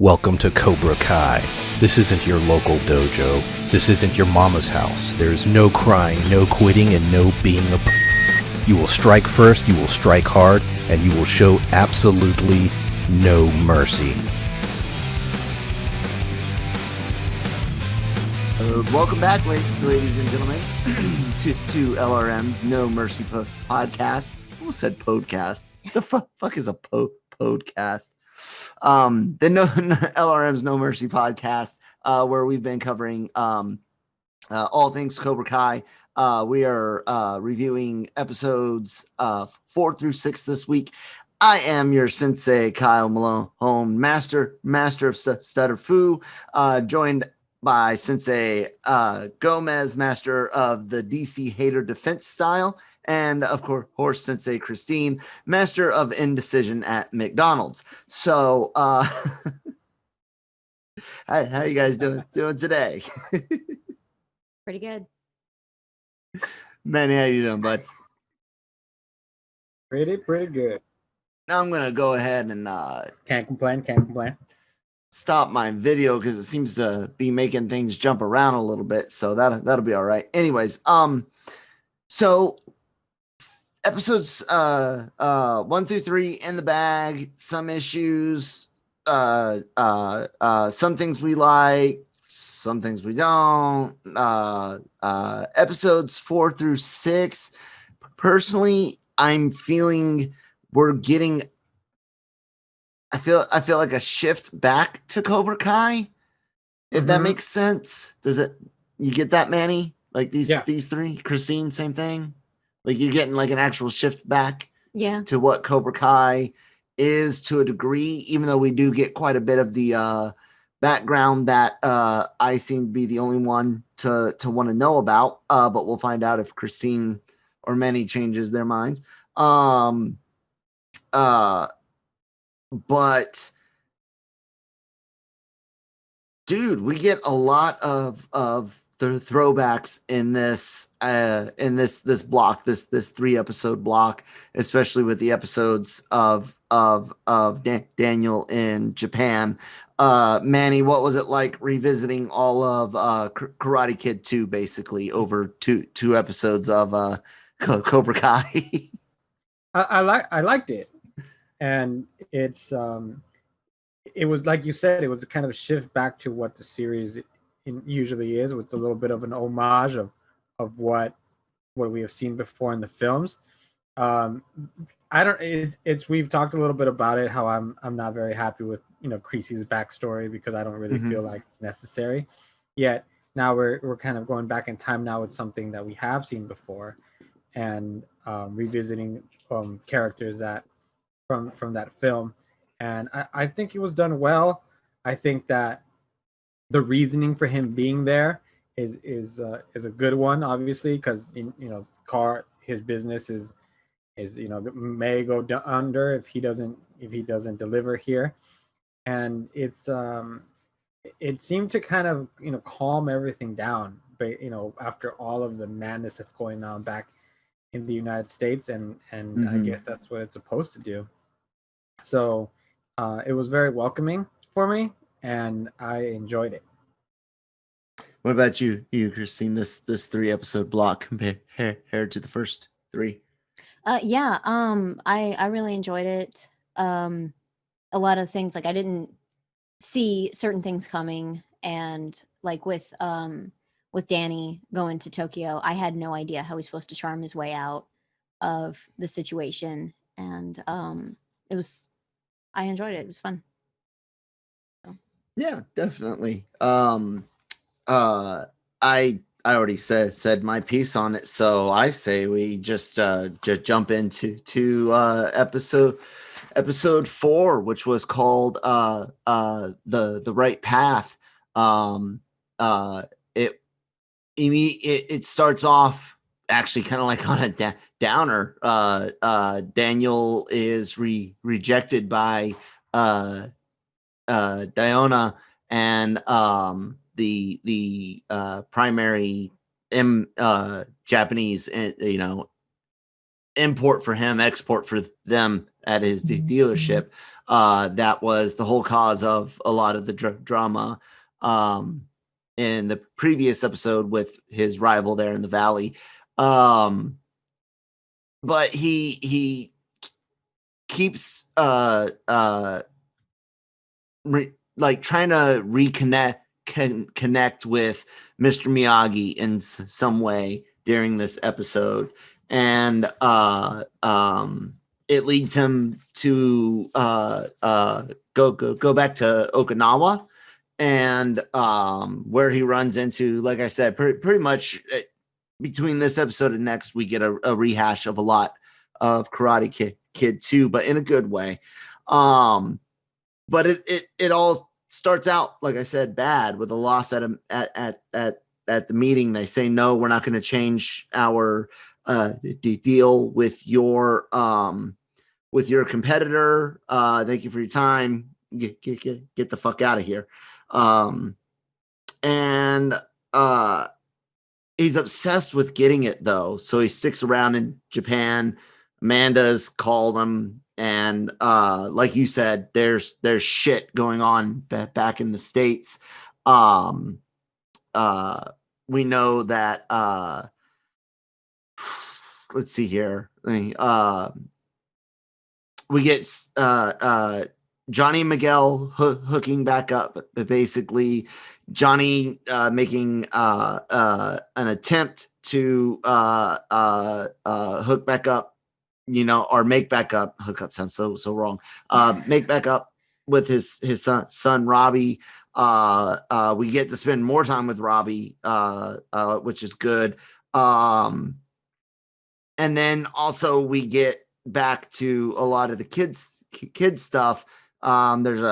Welcome to Cobra Kai. This isn't your local dojo. This isn't your mama's house. There is no crying, no quitting, and no being a You will strike first, you will strike hard, and you will show absolutely no mercy. Welcome back, ladies and gentlemen, to LRM's No Mercy podcast. I almost said podcast. The fuck is a podcast? The LRM's No Mercy podcast, where we've been covering all things Cobra Kai. We are reviewing episodes 4 through 6 this week. I am your sensei, Kyle Malone, master of Stutter Fu, joined by Sensei Gomez, master of the DC Hater Defense style, and of course Sensei Christine, master of indecision at McDonald's. So how you guys doing today? Pretty good. Manny, how you doing, bud? Pretty good. Now I'm gonna go ahead and Can't complain. Stop my video because it seems to be making things jump around a little bit, so that'll be all right. Anyways, so episodes 1 through 3 in the bag, some issues, some things we like, some things we don't. Episodes 4 through 6, personally, I'm feeling we're getting I feel like a shift back to Cobra Kai, if that makes sense. Does it? You get that, Manny? Like these three, Christine, same thing. Like you're getting like an actual shift back, to what Cobra Kai is to a degree, even though we do get quite a bit of the background that I seem to be the only one to want to know about. But we'll find out if Christine or Manny changes their minds. But dude, we get a lot of the throwbacks in this block, this 3-episode block, especially with the episodes of Daniel in Japan. Manny, what was it like revisiting all of Karate Kid 2 basically over two episodes of Cobra Kai? I liked it. And it was like you said, it was a kind of a shift back to what the series usually is, with a little bit of an homage of what we have seen before in the films. We've talked a little bit about it, how I'm not very happy with Creasy's backstory, because I don't really feel like it's necessary. Yet now we're kind of going back in time now with something that we have seen before, and revisiting characters that from that film, and I think it was done well. I think that the reasoning for him being there is a good one, obviously, because his business is may go under if he doesn't deliver here, and it seemed to kind of calm everything down, but after all of the madness that's going on back in the United States, and I guess that's what it's supposed to do. So it was very welcoming for me, and I enjoyed it. What about you, Christine? This 3-episode block compared to the first 3? I really enjoyed it. A lot of things, like I didn't see certain things coming, and like with Danny going to Tokyo, I had no idea how he's supposed to charm his way out of the situation, and I enjoyed it. It was fun. So. Yeah, definitely. I already said my piece on it, so I say we just jump into episode 4, which was called the Right Path. It starts off actually kind of like on a downer. Daniel is rejected by Diona, and the primary Japanese import for him, export for them at his dealership. That was the whole cause of a lot of the drama in the previous episode with his rival there in the valley. But he keeps like trying to connect with Mr. Miyagi in some way during this episode, and it leads him to go back to Okinawa, and where he runs into, like I said, pretty much between this episode and next, we get a rehash of a lot of Karate Kid 2, but in a good way. But it all starts out, like I said, bad with a loss at the meeting. They say, no, we're not going to change our deal with your competitor. Thank you for your time. Get the fuck out of here. And he's obsessed with getting it though, so he sticks around in Japan. Amanda's called him, and like you said, there's shit going on back in the States. We know that let's see here. We get Johnny and Miguel hooking back up, but basically Johnny making an attempt to hook back up, or make back up. Hook up sounds so wrong. Make back up with his son Robbie. We get to spend more time with Robbie, which is good. And then also we get back to a lot of the kids stuff. There's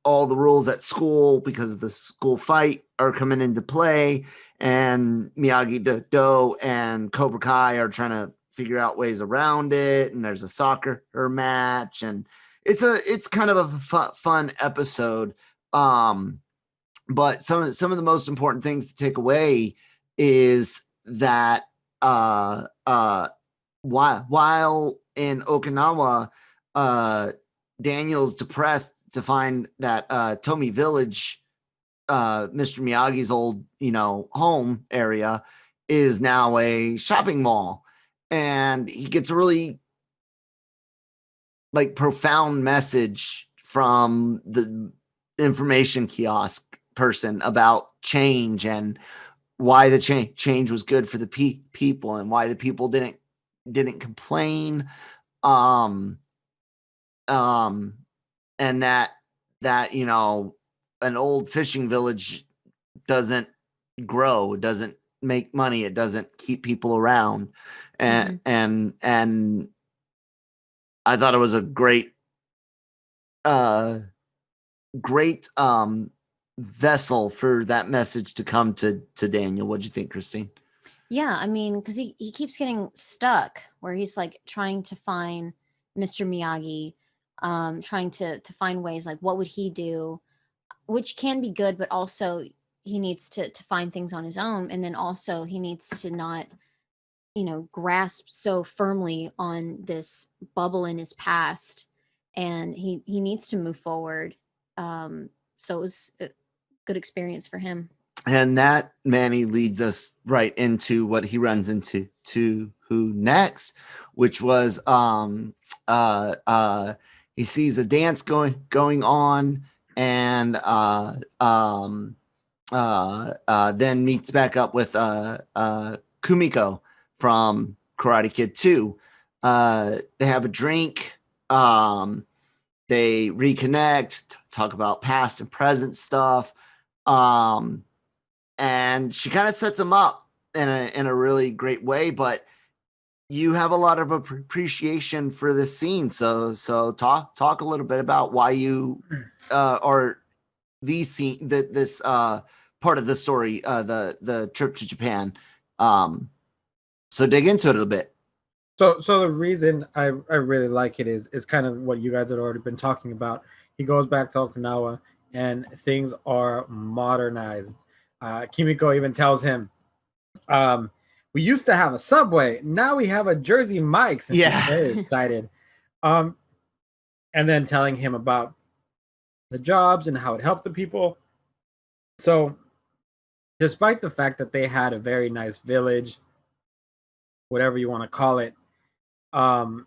all the rules at school because of the school fight are coming into play, and Miyagi Do and Cobra Kai are trying to figure out ways around it. And there's a soccer match, and it's kind of a fun episode. But some of the most important things to take away is that while in Okinawa, Daniel's depressed to find that Tomi Village, Mr. Miyagi's old, home area, is now a shopping mall. And he gets a really profound message from the information kiosk person about change and why the change was good for the people, and why the people didn't complain. And that an old fishing village doesn't grow, it doesn't make money, it doesn't keep people around. And I thought it was a great vessel for that message to come to Daniel. What'd you think, Christine? Yeah, I mean, because he keeps getting stuck where he's trying to find Mr. Miyagi, trying to find ways, what would he do, which can be good, but also he needs to find things on his own. And then also he needs to not, grasp so firmly on this bubble in his past, and he needs to move forward. So it was a good experience for him. And that, Manny, leads us right into what he runs into who next, which was he sees a dance going on, and then meets back up with Kumiko from Karate Kid 2. They have a drink. They reconnect, talk about past and present stuff. And she kind of sets him up in a really great way, but you have a lot of appreciation for this scene. So talk a little bit about why you or the scene, this part of the story, the trip to Japan. So dig into it a little bit. So the reason I really like it is kind of what you guys had already been talking about. He goes back to Okinawa and things are modernized. Kimiko even tells him, we used to have a Subway. Now we have a Jersey Mike's. And Yeah. she's very excited. And then telling him about the jobs and how it helped the people. So, despite the fact that they had a very nice village, whatever you want to call it, um,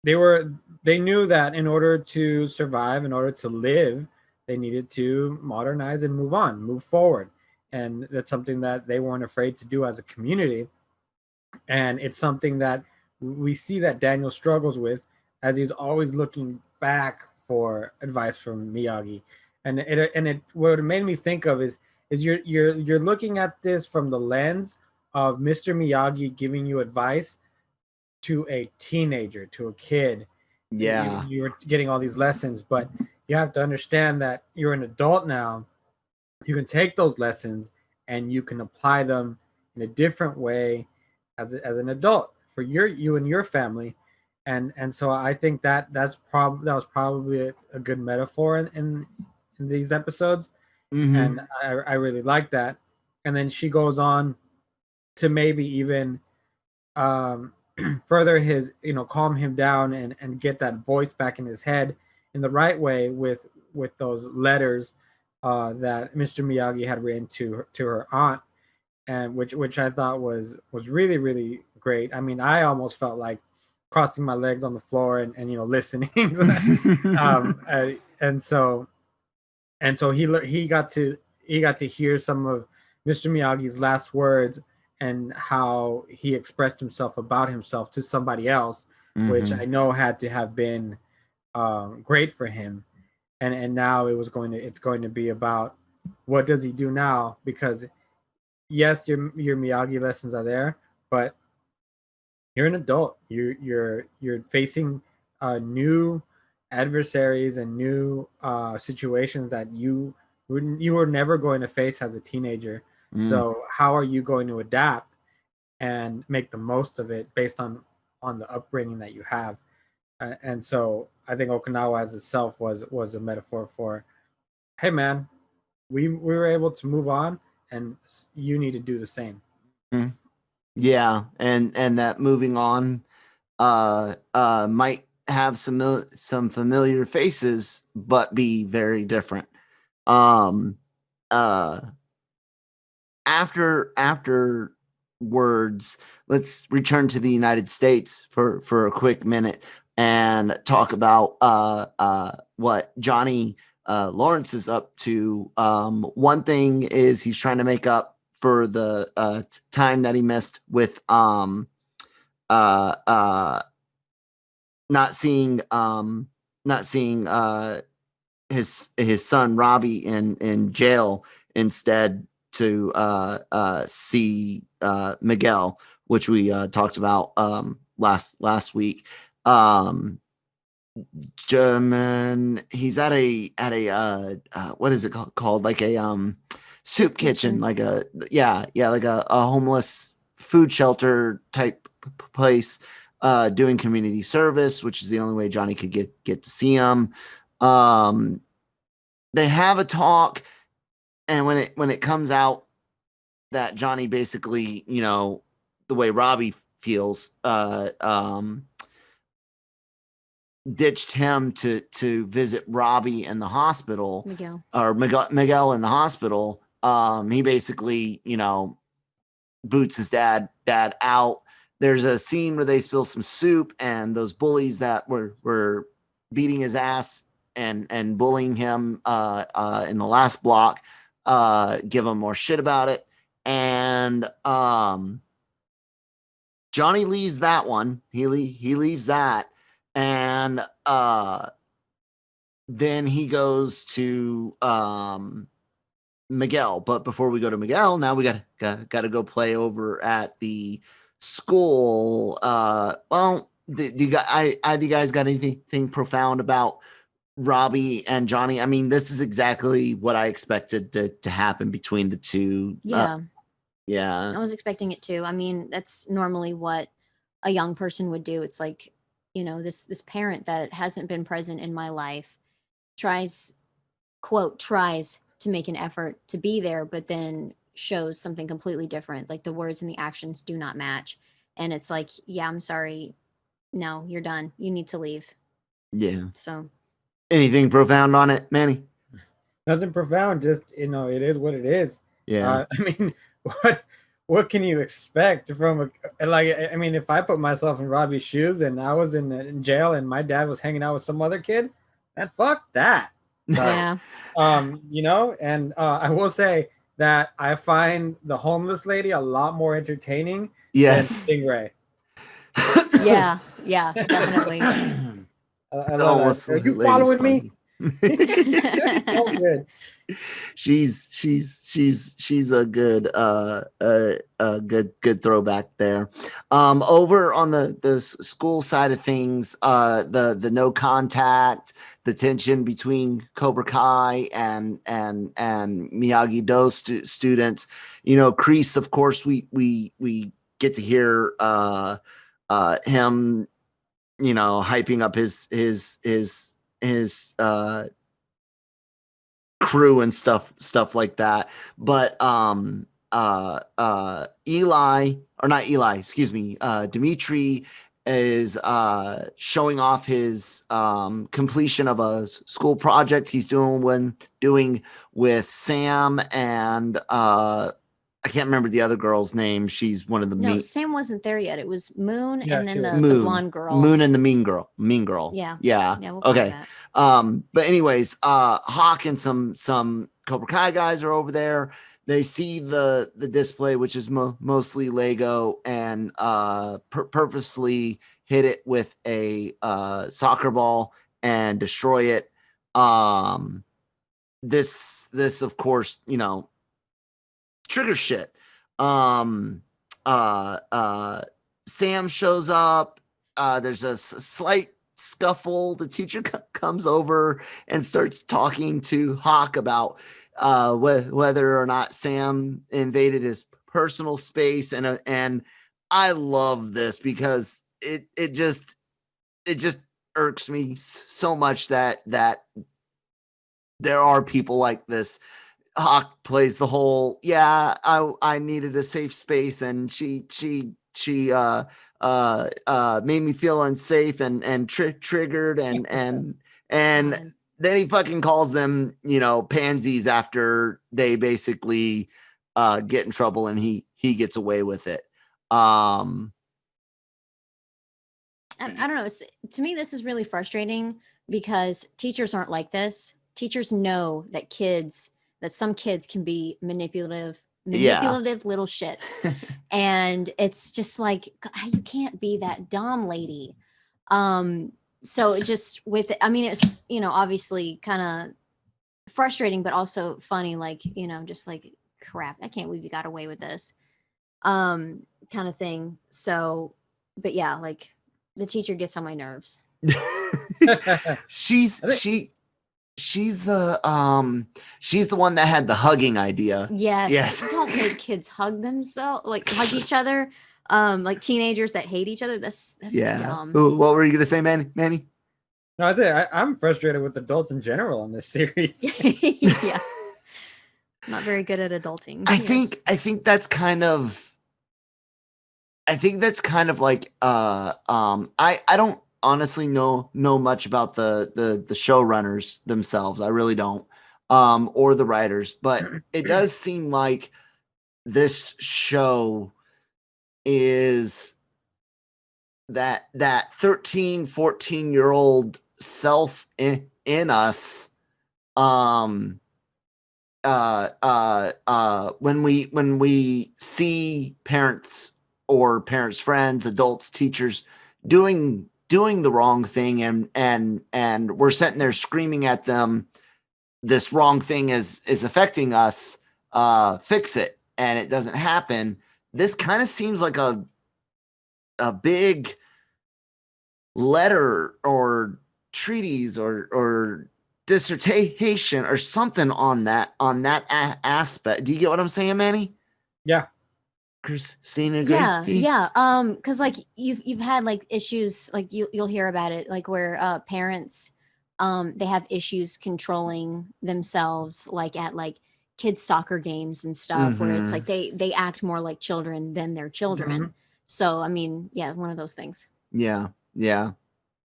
they knew that in order to survive, in order to live, they needed to modernize and move forward. And that's something that they weren't afraid to do as a community. And it's something that we see that Daniel struggles with, as he's always looking back for advice from Miyagi. And what it made me think of is you're looking at this from the lens of Mr. Miyagi giving you advice to a teenager, to a kid. Yeah. You're getting all these lessons, but you have to understand that you're an adult now. You can take those lessons and you can apply them in a different way as an adult for you and your family. And so I think that that was probably a good metaphor in these episodes. Mm-hmm. And I really like that. And then she goes on to maybe even um, further his, calm him down and get that voice back in his head in the right way with those letters that Mr. Miyagi had written to her aunt, and which I thought was really really great. I mean, I almost felt like crossing my legs on the floor and listening. And so he got to hear some of Mr. Miyagi's last words and how he expressed himself about himself to somebody else, which I know had to have been great for him. And now it's going to be about what does he do now, because yes, your Miyagi lessons are there, but you're an adult. You're facing new adversaries and new situations that you were never going to face as a teenager. So how are you going to adapt and make the most of it based on the upbringing that you have? And so I think Okinawa as itself was a metaphor for, hey man, we were able to move on, and you need to do the same. Mm. Yeah, and that moving on might have some familiar faces but be very different. Um uh afterwards, let's return to the United States for a quick minute and talk about what Johnny Lawrence is up to. One thing is he's trying to make up for the time that he missed with uh, uh, not seeing his son Robbie in jail, instead to see Miguel, which we talked about last week. German. He's at a what is it called? Like a soup kitchen, like a like a homeless food shelter type place, doing community service, which is the only way Johnny could get to see him. They have a talk, and when it comes out that Johnny basically, the way Robbie feels, ditched him to visit Robbie in the hospital, Miguel in the hospital. He basically, boots his dad out. There's a scene where they spill some soup, and those bullies that were beating his ass and bullying him in the last block give him more shit about it. And Johnny leaves that one. He leaves that, and then he goes to Miguel. But before we go to Miguel, now we got to go play over at the school. Well, do you guys got anything profound about Robbie and Johnny? I mean, this is exactly what I expected to happen between the two. Yeah. Yeah. I was expecting it too. I mean, that's normally what a young person would do. It's like, this parent that hasn't been present in my life tries to make an effort to be there, but then, shows something completely different. Like the words and the actions do not match. And it's like, yeah, I'm sorry. No, you're done. You need to leave. Yeah. So Anything profound on it, Manny? Nothing profound, just it is what it is. Yeah. I mean, what can you expect from I mean, if I put myself in Robbie's shoes and I was in jail and my dad was hanging out with some other kid, then fuck that. yeah. And I will say that I find the homeless lady a lot more entertaining than Yes. Stingray. Yeah. Yeah, definitely. I love Almost that. Are you lady's following me? funny. So good. She's a good good throwback there. Over on the school side of things, the no contact, the tension between Cobra Kai and Miyagi Do students. Kreese, of course, we get to hear him, hyping up his crew and stuff like that. But Eli, or not Eli, excuse me, Dimitri is showing off his completion of a school project he's doing with Sam and I can't remember the other girl's name. She's one of the No, Sam wasn't there yet. It was Moon Yeah, and then she was. the Moon. blonde girl. Moon and the mean girl. Yeah. Yeah. Yeah, we'll call Okay. her that. But anyways, Hawk and some Cobra Kai guys are over there. They see the display, which is mostly Lego, and purposely hit it with a soccer ball and destroy it. This of course, trigger shit. Sam shows up. There's a slight scuffle. The teacher comes over and starts talking to Hawk about whether or not Sam invaded his personal space, and I love this because it just irks me so much that there are people like this. Hawk plays the whole, yeah, I needed a safe space, and she made me feel unsafe and triggered and God. then he fucking calls them, pansies after they basically get in trouble, and he gets away with it. I don't know. To me, this is really frustrating because teachers aren't like this. Teachers know that some kids can be manipulative little shits. And it's just like, God, you can't be that dumb, lady. So it just it's, obviously kind of frustrating, but also funny, like, just like, crap, I can't believe you got away with this. Kind of thing. So, but yeah, like, the teacher gets on my nerves. she's the one that had the hugging idea. Yes. Don't make kids hug themselves, like hug each other. Like teenagers that hate each other. That's dumb. Ooh, what were you gonna say, Manny? No, I'm frustrated with adults in general in this series. Yeah. Not very good at adulting. I think that's kind of like I don't honestly know much about the showrunners themselves. I really don't. Or the writers, but it does seem like this show is that 13, 14-year-old self in us. When we see parents or parents' friends, adults, teachers doing the wrong thing, and we're sitting there screaming at them, this wrong thing is affecting us, fix it, and it doesn't happen. This kind of seems like a big letter or treatise or dissertation or something on that aspect. Do you get what I'm saying, Manny? Yeah. Christina, agree? Yeah. Because like you've had like issues, like you'll hear about it, like where parents they have issues controlling themselves, like at like kids soccer games and stuff where it's Mhm. like they act more like children than they're children. Mhm. So I mean, yeah, one of those things. Yeah, yeah,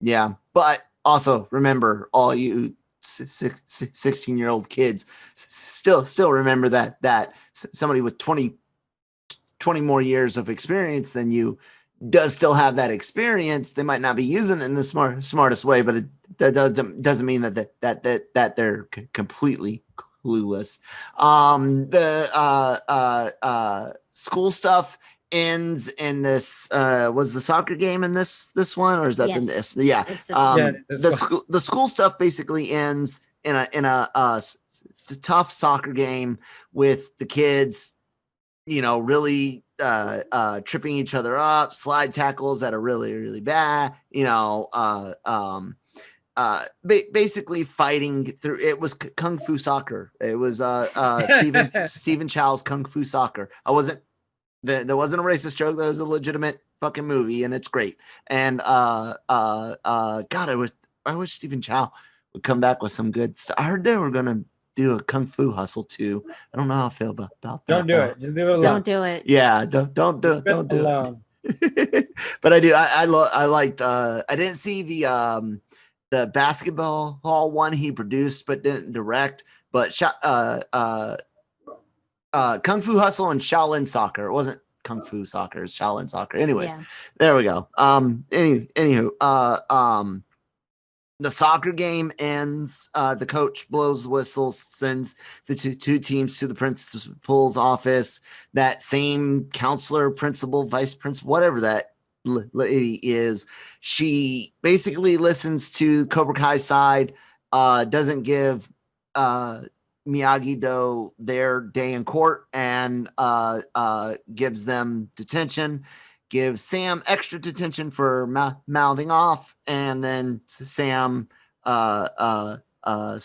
yeah. But also remember, all you 16-year-old kids, still remember that somebody with 20 more years of experience than you does still have that experience. They might not be using it in the smartest way, but that doesn't mean that they're completely clueless. The school stuff ends in this. Was the soccer game in this one, or is that Yes. the yeah? It's this one. Yeah, this one. The school stuff basically ends in a tough soccer game with the kids, really tripping each other up, slide tackles that are really, really bad, basically fighting through. It was kung fu soccer. It was Stephen Chow's Kung Fu Soccer. There wasn't a racist joke. That was a legitimate fucking movie, and it's great. And God, I wish Stephen Chow would come back with some good stuff. I heard they were gonna do a Kung Fu Hustle too. I don't know how I feel about that. Don't do though. it. Just leave it alone. Don't do it. Yeah, don't do Leave it. Don't do alone. it. But I do. I liked. I didn't see the basketball hall one he produced but didn't direct. But Kung Fu Hustle and Shaolin Soccer. It wasn't Kung Fu Soccer, it's Shaolin Soccer. Anyways, Yeah. there we go. Anywho, the soccer game ends. The coach blows the whistle, sends the two teams to the principal's office. That same counselor, principal, vice principal, whatever that lady is, she basically listens to Cobra Kai side, doesn't give Miyagi-Do their day in court, and gives them detention, gives Sam extra detention for mouthing off, and then Sam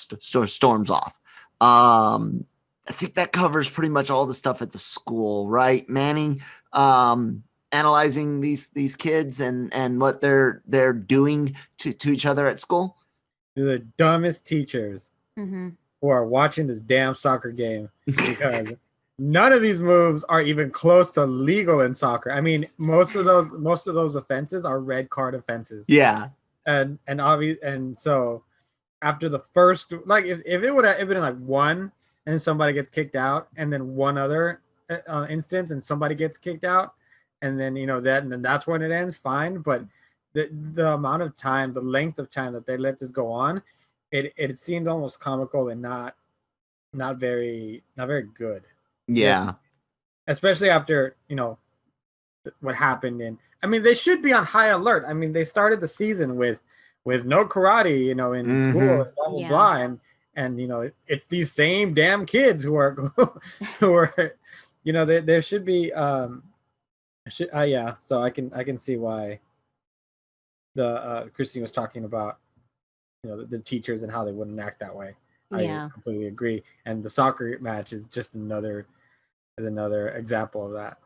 storms off. I think that covers pretty much all the stuff at the school, right, Manning? Analyzing these kids and what they're doing to each other at school. You're the dumbest teachers Mm-hmm. who are watching this damn soccer game because none of these moves are even close to legal in soccer. I mean, most of those offenses are red card offenses. Yeah. And obvious, and so after the first, like if it would have been like one and somebody gets kicked out, and then one other instance and somebody gets kicked out, and then and then that's when it ends, fine. But the amount of time, the length of time that they let this go on, it seemed almost comical and not very good. Yeah. Just, especially after what happened. And I mean, they should be on high alert. I mean, they started the season with no karate, in Mhm. school, and blah blah Yeah. blah, and it's these same damn kids who are there should be yeah. So I can see why the Christine was talking about the teachers and how they wouldn't act that way. Yeah. I completely agree. And the soccer match is just another example of that.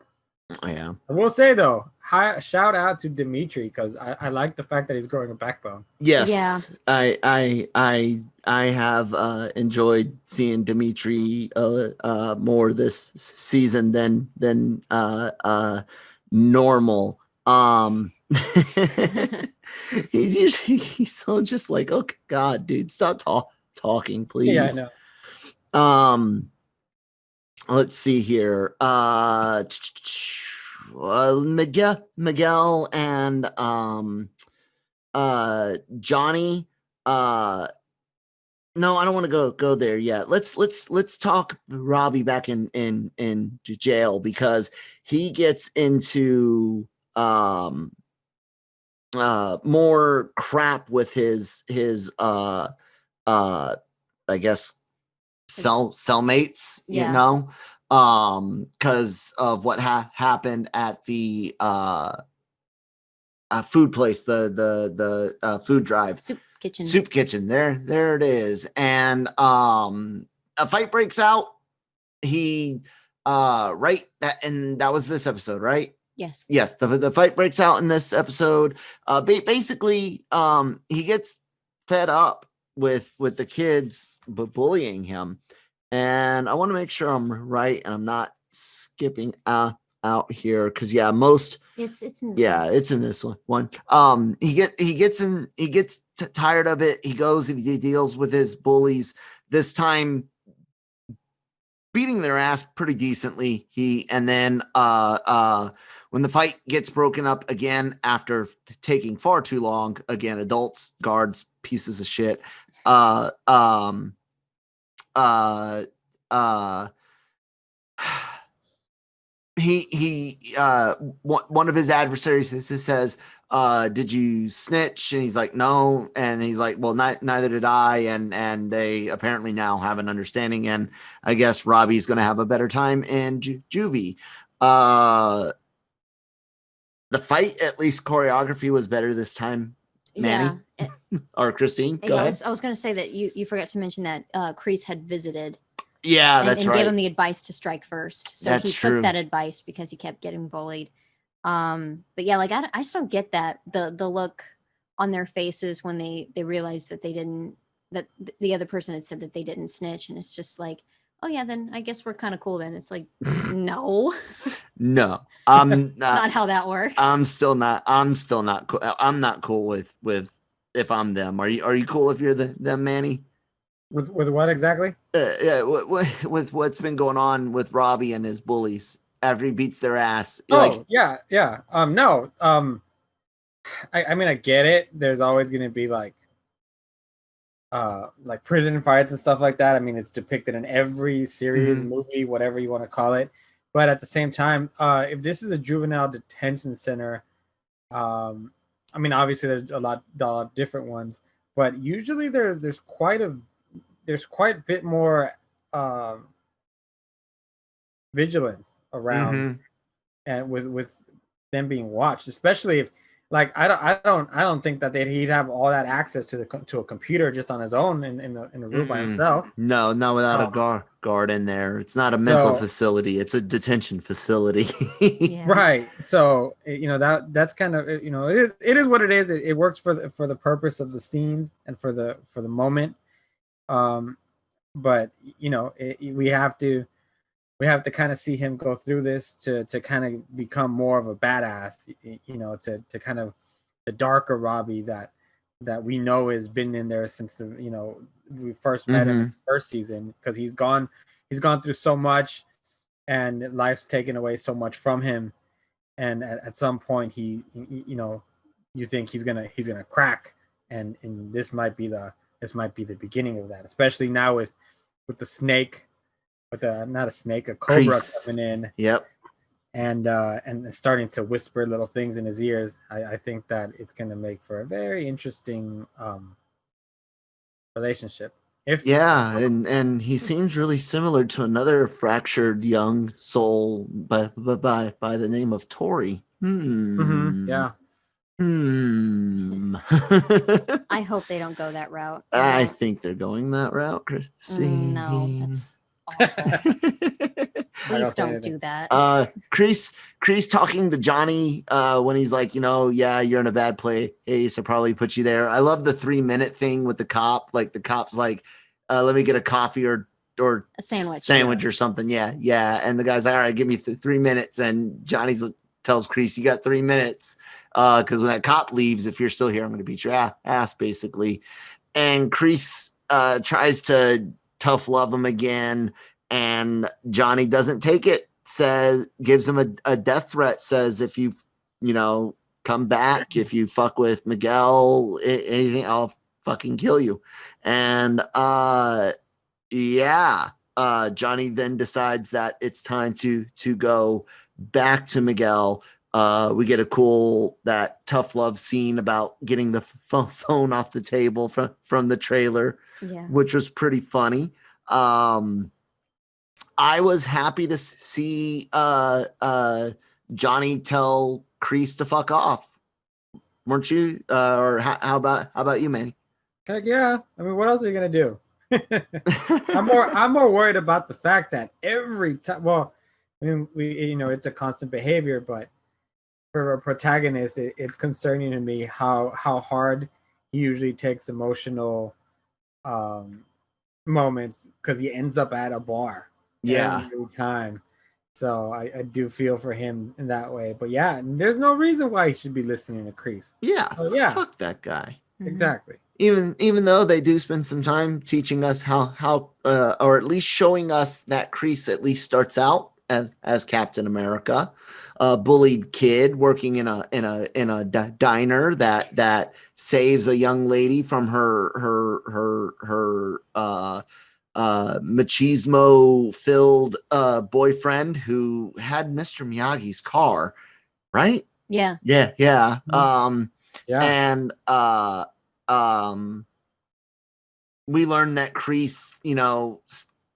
Yeah. I will say though, shout out to Dimitri, because I like the fact that he's growing a backbone. Yes. Yeah. I have enjoyed seeing Dimitri more this season than normal. He's so just like, oh God, dude, stop talking, please. Yeah, I know. Let's see here. Miguel and Johnny. No, I don't want to go there yet. Let's talk Robbie back in jail, because he gets into more crap with his I guess cellmates, Yeah. because of what happened at the food place, the food drive, Soup kitchen. There it is. And a fight breaks out. He that was this episode, right? Yes. Yes, the fight breaks out in this episode. Basically, he gets fed up with the kids bullying him, And I want to make sure I'm right and I'm not skipping out here because most It's in this yeah, one. it's in this one. He gets tired of it. He goes and he deals with his bullies. This time, beating their ass pretty decently. And then when the fight gets broken up again after taking far too long, again, adults, guards, pieces of shit. Uh, um, uh, uh, one of his adversaries says, did you snitch? And he's like, no. And he's like, well, neither did I. And they apparently now have an understanding. And I guess Robbie's going to have a better time in juvie. The fight, at least choreography was better this time. Manny or Christine, go ahead. I was going to say that you forgot to mention that Kreese had visited. Yeah, and that's right. Gave him the advice to strike first. So that's he true. took that advice because he kept getting bullied. But yeah, like I just don't get that the look on their faces when they realized that they didn't, that the other person had said that they didn't snitch, and it's just like, oh yeah, then I guess we're kind of cool then. It's like, no, no, it's not how that works. I'm still not cool. I'm not cool with if I'm them. Are you cool if you're them, Manny? With what exactly? Yeah, with what's been going on with Robbie and his bullies after he beats their ass. Oh, yeah. No. I mean, I get it. There's always going to be like prison fights and stuff like that. I mean, it's depicted in every series, movie, whatever you want to call it. But at the same time, if this is a juvenile detention center, I mean, obviously there's a lot of different ones, but usually there's quite a bit more vigilance around, and with them being watched, especially if like I don't think that he'd have all that access to a computer just on his own in the room by himself. No, not without a guard in there. It's not a mental facility; it's a detention facility. Right. So that's kind of it is what it is. It works for the purpose of the scenes and for the moment. But we have to kind of see him go through this to kind of become more of a badass, to kind of the darker Robbie that we know has been in there since we first met him in the first season, because he's gone through so much and life's taken away so much from him, and at some point he you think he's gonna crack, and this might be the beginning of that, especially now with the snake, with not a snake, a cobra Kreese coming in. Yep. And starting to whisper little things in his ears. I think that it's going to make for a very interesting relationship. And he seems really similar to another fractured young soul by the name of Tori. Yeah. I hope they don't go that route. I think they're going that route, Christine. No, that's awful. Please don't do that. Kreese talking to Johnny when he's like, yeah, you're in a bad place. I probably put you there. I love the 3-minute thing with the cop. Like the cop's like, let me get a coffee or a sandwich or something. Yeah. And the guy's like, all right, give me 3 minutes. And Johnny's tells Kreese, you got 3 minutes. Because when that cop leaves, if you're still here, I'm going to beat your ass, basically. And Kreese tries to tough love him again, and Johnny doesn't take it. Gives him a death threat. Says, if you come back, if you fuck with Miguel, anything, I'll fucking kill you. And Johnny then decides that it's time to go back to Miguel. We get a cool that tough love scene about getting the phone off the table from the trailer, which was pretty funny. I was happy to see Johnny tell Kreese to fuck off. Weren't you? Or how about you, Manny? Heck yeah! I mean, what else are you gonna do? I'm more worried about the fact that every time. Well, I mean, it's a constant behavior, but for a protagonist, it's concerning to me how hard he usually takes emotional moments because he ends up at a bar Yeah. every time. So I do feel for him in that way. But yeah, there's no reason why he should be listening to Kreese. Yeah. Oh yeah, Fuck that guy. Mhm. exactly. Even though they do spend some time teaching us how or at least showing us that Kreese at least starts out as Captain America, a bullied kid working in a diner that saves a young lady from her machismo filled boyfriend who had Mr. Miyagi's car, right? Yeah. Yeah. Yeah, And we learned that Kreese,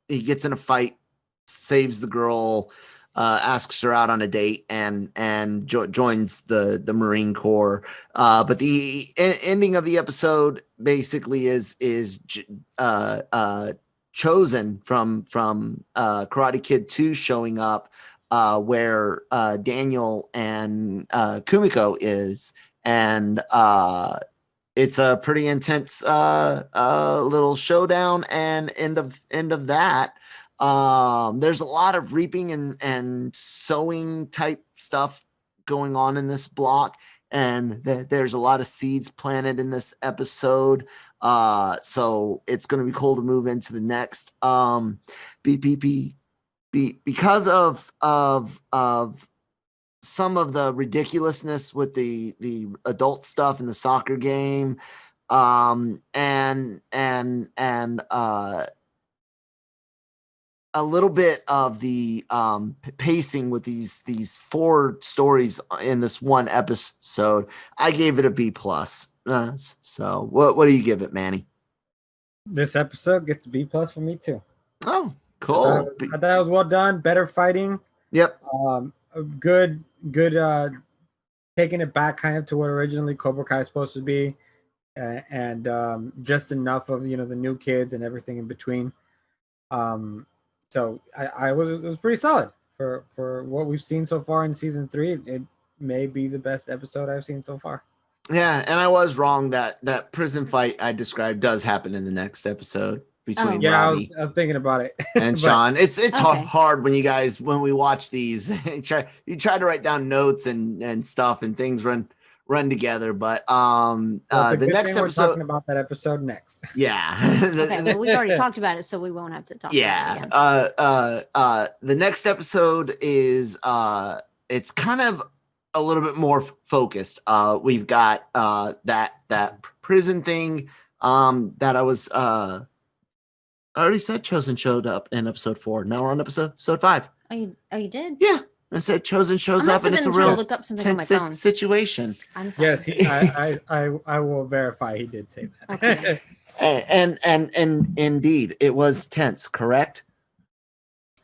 he gets in a fight, saves the girl, asks her out on a date, and joins the Marine Corps. But the ending of the episode basically is chosen from Karate Kid 2 showing up, where Daniel and Kumiko is, and it's a pretty intense little showdown, and end of that. There's a lot of reaping and sowing type stuff going on in this block, and there's a lot of seeds planted in this episode. So it's going to be cool to move into the next. Because of some of the ridiculousness with the adult stuff in the soccer game, and a little bit of the pacing with these 4 stories in this one episode, I gave it a B plus. So what do you give it, Manny? this episode gets B+ for me too. Oh, cool. I thought it was well done. Better fighting. Yep. Good. Taking it back kind of to what originally Cobra Kai is supposed to be, and just enough of the new kids and everything in between. So it was pretty solid for what we've seen so far in season 3. It may be the best episode I've seen so far. Yeah, and I was wrong that prison fight I described does happen in the next episode between Yeah, Robbie I was thinking about it. and But Sean. It's Okay. hard when we watch these. you try to write down notes and stuff, and things run together. But well, it's a the good next thing we're episode, talking about that episode next. yeah. Okay. Well, we've already talked about it, so we won't have to talk about it again. The next episode is it's kind of a little bit more focused. We've got that prison thing that I already said Chosen showed up in episode 4. Now we're on episode 5. Oh, you did? Yeah, I said Chosen shows I up, must and have it's a been trying real to look up something on my tense phone. situation. I'm sorry. Yes, I will verify he did say that. Okay. And indeed, it was tense. Correct?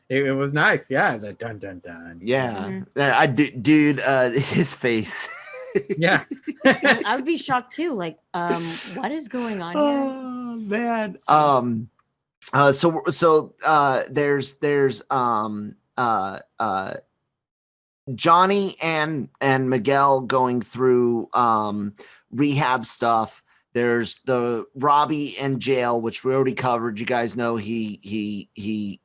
It was nice. Yeah, it's like dun dun dun. Yeah, dude, his face. Yeah. I would be shocked too. Like, what is going on here? Oh man. So there's Johnny and Miguel going through rehab stuff. There's the Robbie in jail, which we already covered. You guys know he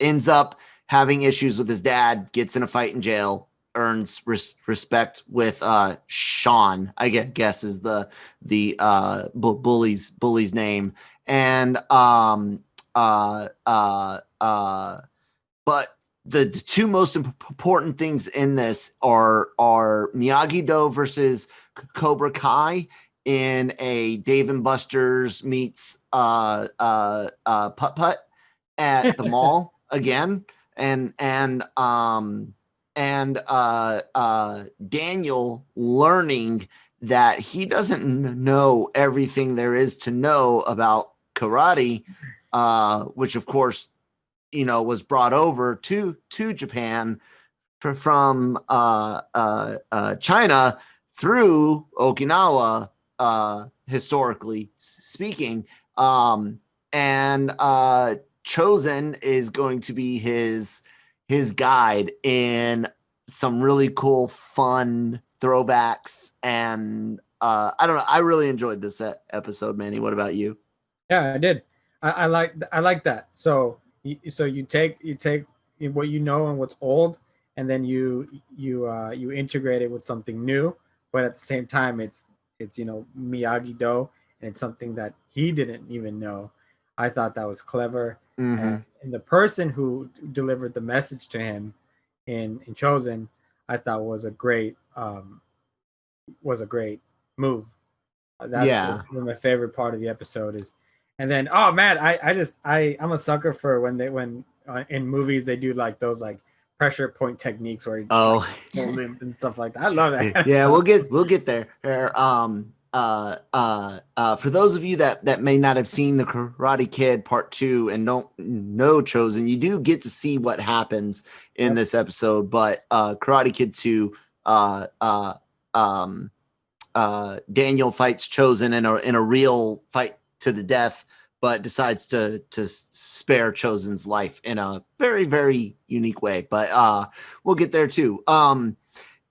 ends up having issues with his dad, gets in a fight in jail, earns respect with Sean, I guess is the bully's name. And but the 2 most important things in this are Miyagi-Do versus Cobra Kai in a Dave and Buster's meets putt-putt at the mall again. And Daniel learning that he doesn't know everything there is to know about karate, which of course was brought over to Japan from China through Okinawa, historically speaking. And Chosen is going to be his guide in some really cool, fun throwbacks. And I don't know. I really enjoyed this episode, Manny. What about you? Yeah, I did. I like that. So you take what you know and what's old, and then you integrate it with something new, but at the same time it's Miyagi Do, and it's something that he didn't even know. I thought that was clever, Mm-hmm. and the person who delivered the message to him in Chosen, I thought was a great move. That's Yeah. my favorite part of the episode is, and then oh man, I'm a sucker for when in movies they do like those like pressure point techniques where like Oh, hold him and stuff like that. I love that kind of yeah. stuff. We'll get there. For those of you that may not have seen the Karate Kid Part 2 and don't know Chosen, you do get to see what happens in Yep. this episode. But Karate Kid 2, uh, uh, um, Daniel fights Chosen in a real fight to the death, but decides to spare Chosen's life in a very very unique way. But we'll get there too.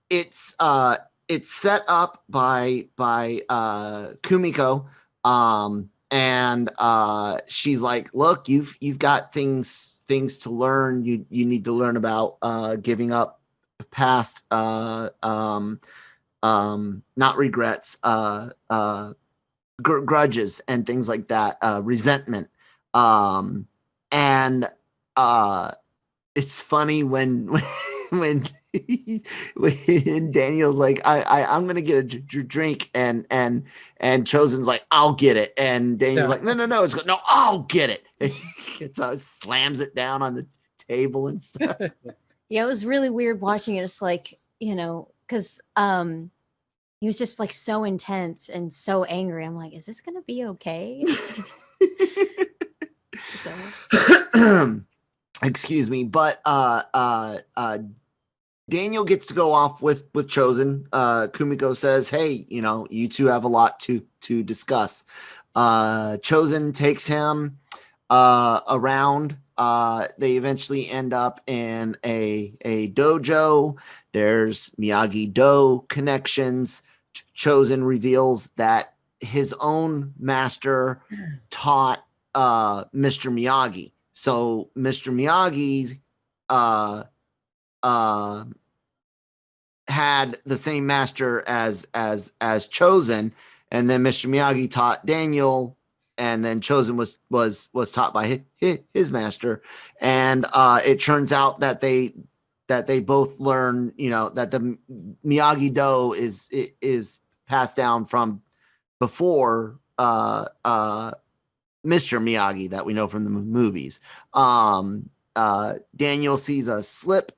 It's it's set up by Kumiko, and she's like, look, you've got things to learn. You need to learn about giving up past not regrets, grudges and things like that, resentment. And it's funny when when Daniel's like, I'm gonna get a drink, and Chosen's like, I'll get it, and Daniel's Yeah. like, no, it's no, I'll get it. It's slams it down on the table and stuff. Yeah, it was really weird watching it. It's like, because he was just like so intense and so angry. I'm like, is this gonna be okay? So Excuse me, but Daniel gets to go off with Chosen. Kumiko says, "Hey, you two have a lot to discuss." Chosen takes him around. They eventually end up in a dojo. There's Miyagi Do connections. Chosen reveals that his own master taught Mr. Miyagi. So Mr. Miyagi uh, uh, had the same master as Chosen, and then Mr. Miyagi taught Daniel, and then Chosen was taught by his master, and it turns out that they both learn, that the Miyagi Do is passed down from before Mr. Miyagi that we know from the movies. Daniel sees a slip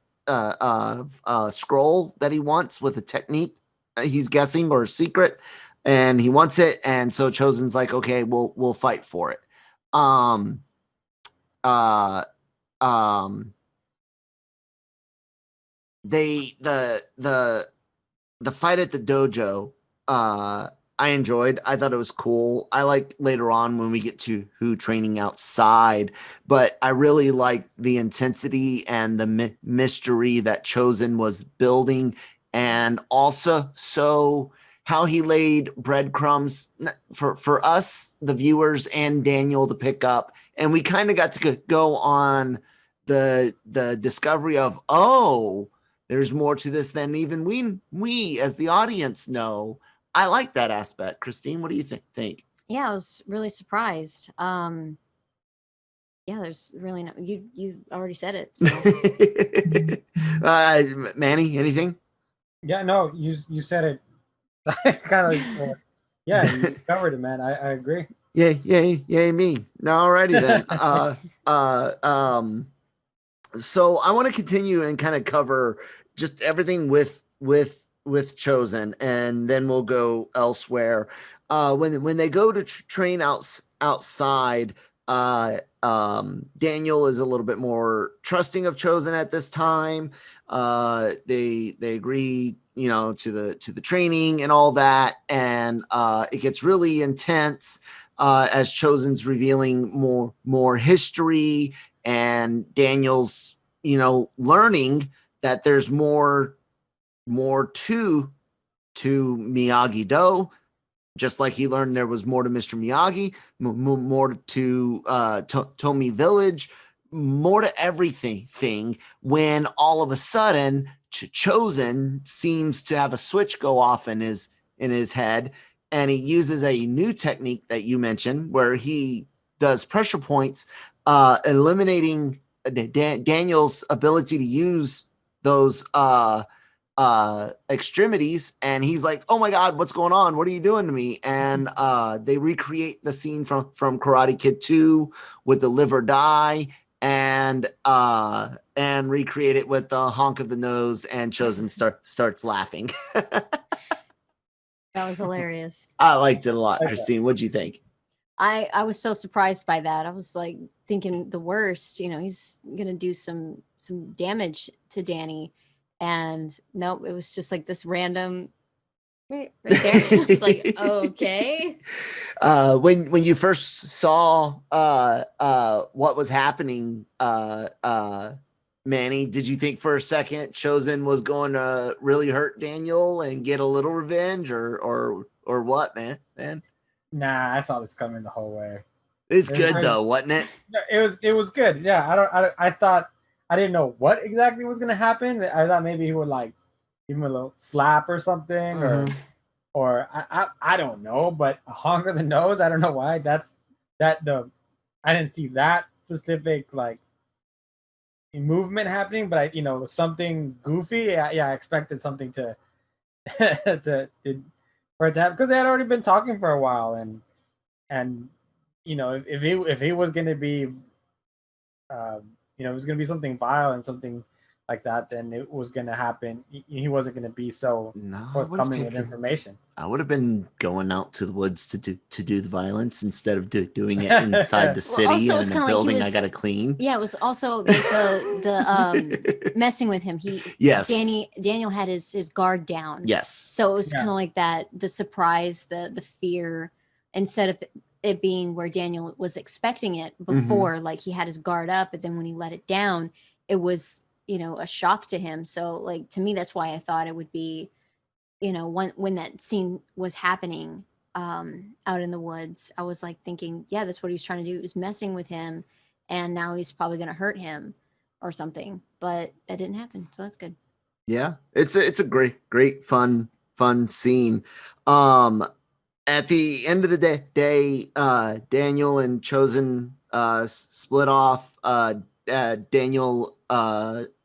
scroll that he wants with a technique he's guessing or a secret, and he wants it, and so Chosen's like, okay, we'll fight for it. Um, uh, um, they the fight at the dojo, I enjoyed. I thought it was cool. I like later on when we get to who training outside, but I really liked the intensity and the mystery that Chosen was building, and also so how he laid breadcrumbs for us, the viewers, and Daniel to pick up, and we kind of got to go on the discovery of, oh, there's more to this than even we as the audience know. I like that aspect. Christine, what do you think? yeah, I was really surprised. Yeah, there's really no, you already said it. So Manny, anything? Yeah, no, you said it. Kind of. Yeah, you covered it, man. I agree. Yay, me. Alrighty then. So I want to continue and kind of cover just everything with Chosen, and then we'll go elsewhere. When they go to train outside, Daniel is a little bit more trusting of Chosen at this time. They agree, to the training and all that, and it gets really intense as Chosen's revealing more history, and Daniel's learning that there's more to Miyagi Do, just like he learned there was more to Mr. Miyagi, more to Tomi Village, more to everything. When all of a sudden, Chosen seems to have a switch go off in his head, and he uses a new technique that you mentioned, where he does pressure points, eliminating Daniel's ability to use those extremities, and he's like, oh my god, what's going on, what are you doing to me? And they recreate the scene from Karate Kid 2 with the live or die, and recreate it with the honk of the nose, and Chosen starts laughing. That was hilarious. I liked it a lot. Christine, what'd you think? I was so surprised by that. I was like thinking the worst, he's gonna do some damage to Danny. And nope, it was just like this random right there. It's like, okay. When you first saw what was happening, Manny, did you think for a second Chosen was going to really hurt Daniel and get a little revenge, or what, man? Nah, I saw this coming the whole way. It's good though, wasn't it? It was good. Yeah, I thought, I didn't know what exactly was gonna happen. I thought maybe he would like give him a little slap or something, or I don't know, but a honk of the nose. I don't know why. I didn't see that specific like movement happening, but something goofy. Yeah, I expected something to for it to happen, because they had already been talking for a while, and if he was going to be it was going to be something vile and something like that, then it was going to happen. He wasn't going to be so forthcoming with information. I would have been going out to the woods to do the violence instead of doing it inside the city and in a building I got to clean. Yeah, it was also like the messing with him. Daniel had his guard down. Yes. So it was kind of like that, the surprise, the fear, instead of it being where Daniel was expecting it before, like he had his guard up, but then when he let it down, it was, a shock to him. So like, to me, that's why I thought it would be, when that scene was happening out in the woods, I was like thinking, yeah, that's what he was trying to do. He was messing with him, and now he's probably going to hurt him or something, but that didn't happen. So that's good. Yeah. It's a great, fun scene. At the end of the day, Daniel and Chosen split off. Daniel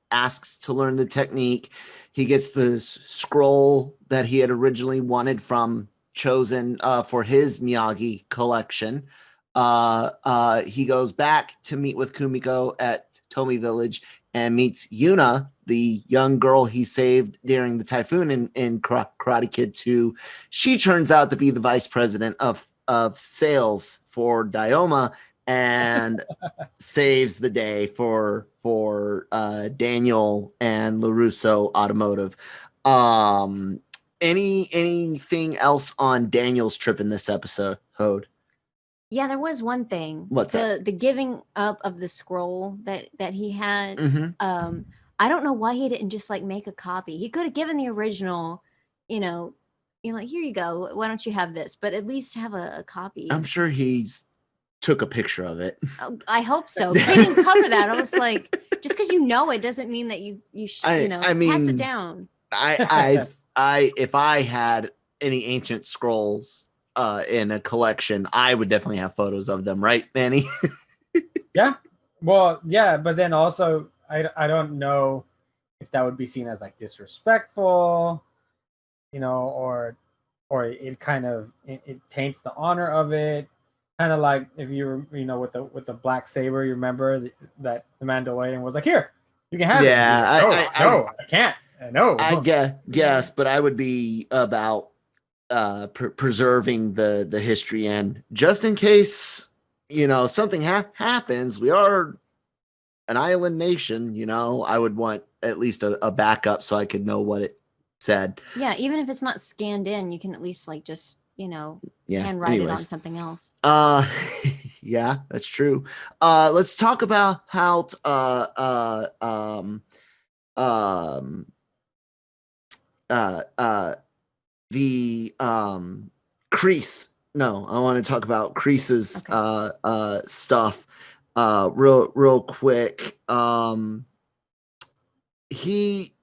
asks to learn the technique. He gets the scroll that he had originally wanted from Chosen for his Miyagi collection. He goes back to meet with Kumiko at Tomi Village and meets Yuna, the young girl he saved during the typhoon in Karate Kid 2. She turns out to be the vice president of sales for Dioma, and saves the day for Daniel and LaRusso Automotive. Anything else on Daniel's trip in this episode? Yeah, there was one thing. What's that? The giving up of the scroll that he had. Mm-hmm. I don't know why he didn't just like make a copy. He could have given the original, like, here you go. Why don't you have this? But at least have a copy. I'm sure he's took a picture of it. I hope so. They didn't cover that. I was like, just because it doesn't mean that you pass it down. If I had any ancient scrolls in a collection, I would definitely have photos of them, right, Manny? Yeah. Well, yeah, but then also I don't know if that would be seen as like disrespectful, or it kind of it taints the honor of it. Kind of like if you with the black saber, you remember that the Mandalorian was like, here, you can have it. Like, I can't. No. I guess, but I would be about preserving the history, and just in case something happens, we are an island nation. I would want at least a backup so I could know what it said. Yeah, even if it's not scanned in, you can at least like just handwrite it on something else. Yeah, that's true. Let's talk about how the Crease. No, I want to talk about Crease's Okay. stuff real quick. He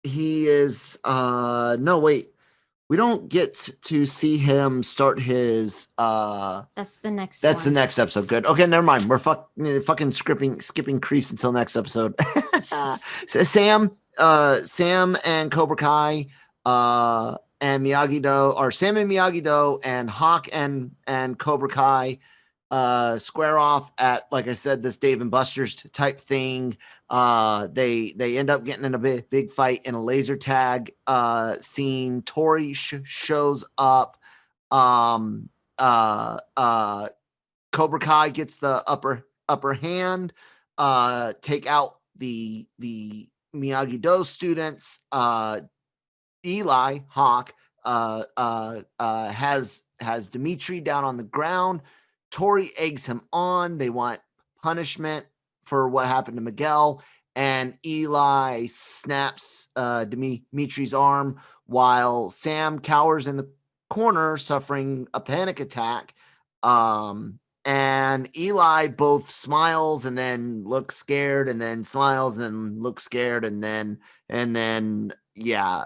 is no, wait. We don't get to see him start his That's the next that's the one. next episode. Good. Okay, never mind. We're fucking skipping Crease until next episode. So Sam and Cobra Kai and Miyagi Do, or Sam and Miyagi Do and Hawk and Cobra Kai square off at, like I said, this Dave and Buster's type thing. They end up getting in a big fight in a laser tag scene. Tori shows up. Um, Cobra Kai gets the upper hand. Take out the Miyagi Do students. Eli Hawk has Dimitri down on the ground. Tori eggs him on. They want punishment for what happened to Miguel, and Eli snaps Dimitri's arm while Sam cowers in the corner, suffering a panic attack. And Eli both smiles and then looks scared, and then smiles and then looks scared, and then yeah,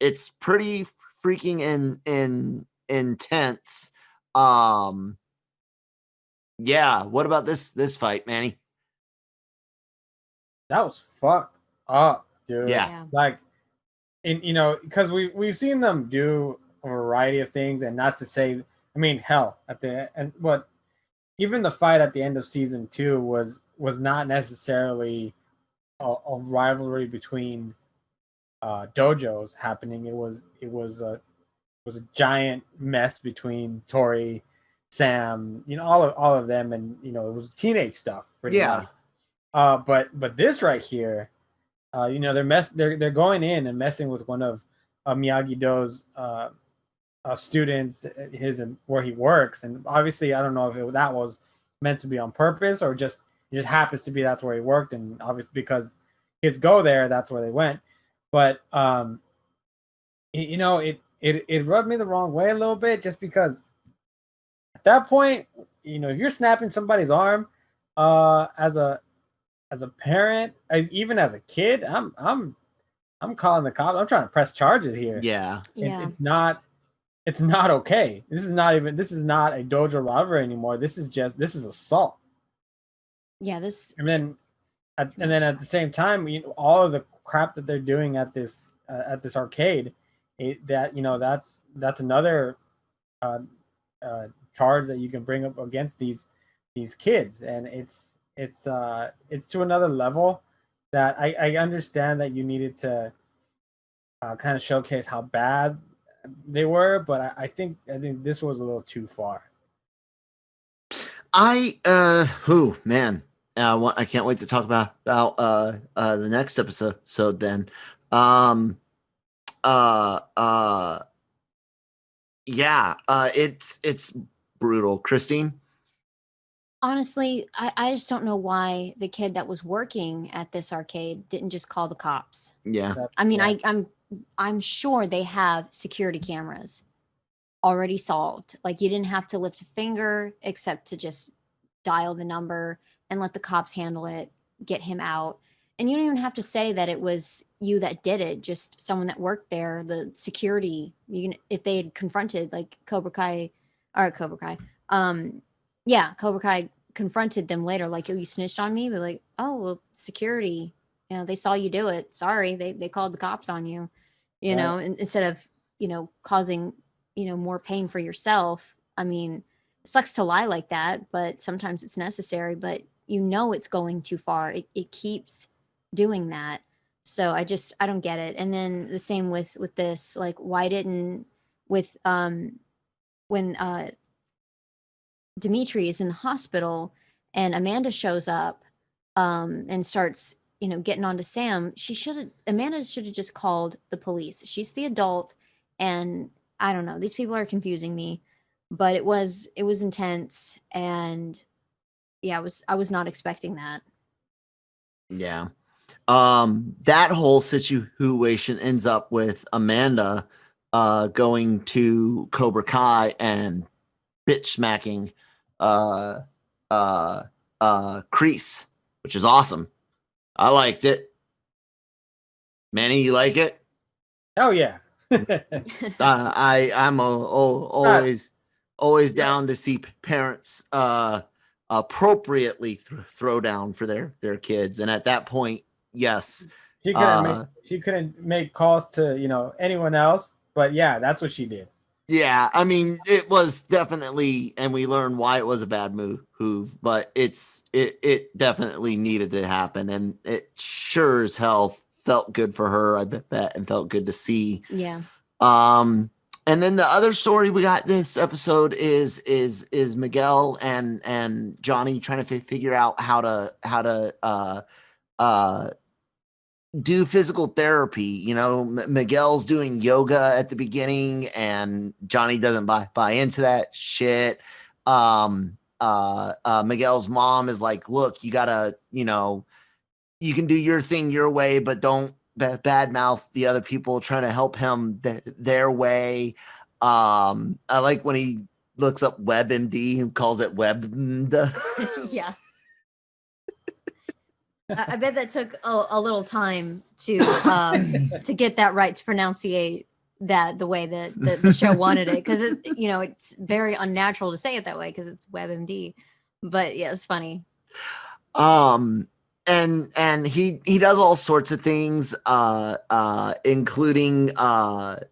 it's pretty freaking intense. Yeah, what about this fight, Manny? That was fucked up, dude. Yeah. Like, and because we've seen them do a variety of things, and not to say, I mean, hell, at the and but even the fight at the end of season 2 was not necessarily a rivalry between dojos happening. It was a giant mess between Tori, Sam, all of them, and it was teenage stuff pretty much. But this right here, they're going in and messing with one of Miyagi Do's students, where he works, and obviously I don't know if that was meant to be on purpose, or just it just happens to be that's where he worked, and obviously because kids go there, that's where they went. But it rubbed me the wrong way a little bit, just because at that point, if you're snapping somebody's arm, as a parent, even as a kid, I'm calling the cops. I'm trying to press charges here. Yeah. It's not okay. This is not a dojo robbery anymore. This is assault. Yeah, this. And then at the same time, all of the crap that they're doing at this arcade, that's another charge that you can bring up against these kids, and it's to another level that I understand that you needed to kind of showcase how bad they were, but I think this was a little too far. Man, I can't wait to talk about the next episode. So then, yeah, it's brutal, Christine. Honestly, I just don't know why the kid that was working at this arcade didn't just call the cops. Yeah. I mean, Yeah. I'm sure they have security cameras already solved. Like, you didn't have to lift a finger except to just dial the number and let the cops handle it, get him out. And you don't even have to say that it was you that did it, just someone that worked there, the security. If they had confronted, like, Cobra Kai, yeah, Cobra Kai confronted them later, like, "Oh, you snitched on me?" But like, "Oh, well, security, they saw you do it. Sorry, they called the cops on you." Right. Instead of causing more pain for yourself. I mean, it sucks to lie like that, but sometimes it's necessary. But it's going too far. It keeps doing that. So I don't get it. And then the same with this. Like, why didn't with when Dimitri is in the hospital and Amanda shows up and starts, getting on to Sam, Amanda should have just called the police. She's the adult, and I don't know, these people are confusing me, but it was intense, and yeah, I was not expecting that. Yeah. That whole situation ends up with Amanda going to Cobra Kai and bitch smacking uh Kreese, which is awesome. I liked it. Manny, you like it? Oh yeah. I'm always down to see parents appropriately throw down for their kids, and at that point, yes, She couldn't make calls to anyone else, but yeah, that's what she did. yeah. I mean, it was definitely, and we learned why it was a bad move, but it definitely needed to happen, and it sure as hell felt good for her. I bet, and felt good to see. Yeah. And then the other story we got this episode is Miguel and Johnny trying to figure out how to do physical therapy. You know, Miguel's doing yoga at the beginning, and Johnny doesn't buy into that shit. Miguel's mom is like, "Look, you gotta, you can do your thing your way, but don't badmouth the other people trying to help him their way." I like when he looks up WebMD and calls it WebMD. Yeah. I bet that took a little time to get that right, to pronunciate that the way that the show wanted it, because it's very unnatural to say it that way because it's WebMD. But yeah, it's funny. And he does all sorts of things, including the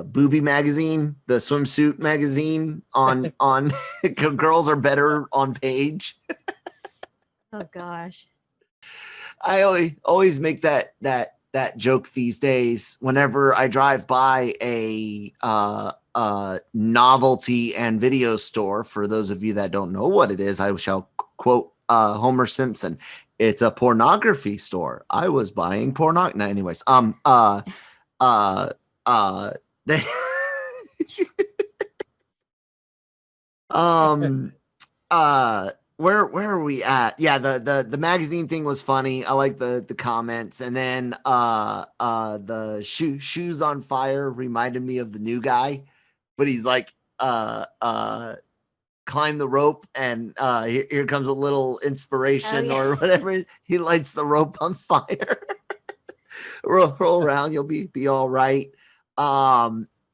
booby magazine, the swimsuit magazine on Girls Are Better on Page. Oh gosh. I always make that joke these days whenever I drive by a novelty and video store. For those of you that don't know what it is, I shall quote Homer Simpson. It's a pornography store. I was buying pornography. No, anyways, they where are we at? Yeah, the magazine thing was funny. I like the comments, and then the shoes on fire reminded me of the new guy, but he's like climb the rope, and here comes a little inspiration or whatever. He lights the rope on fire. roll around, you'll be all right.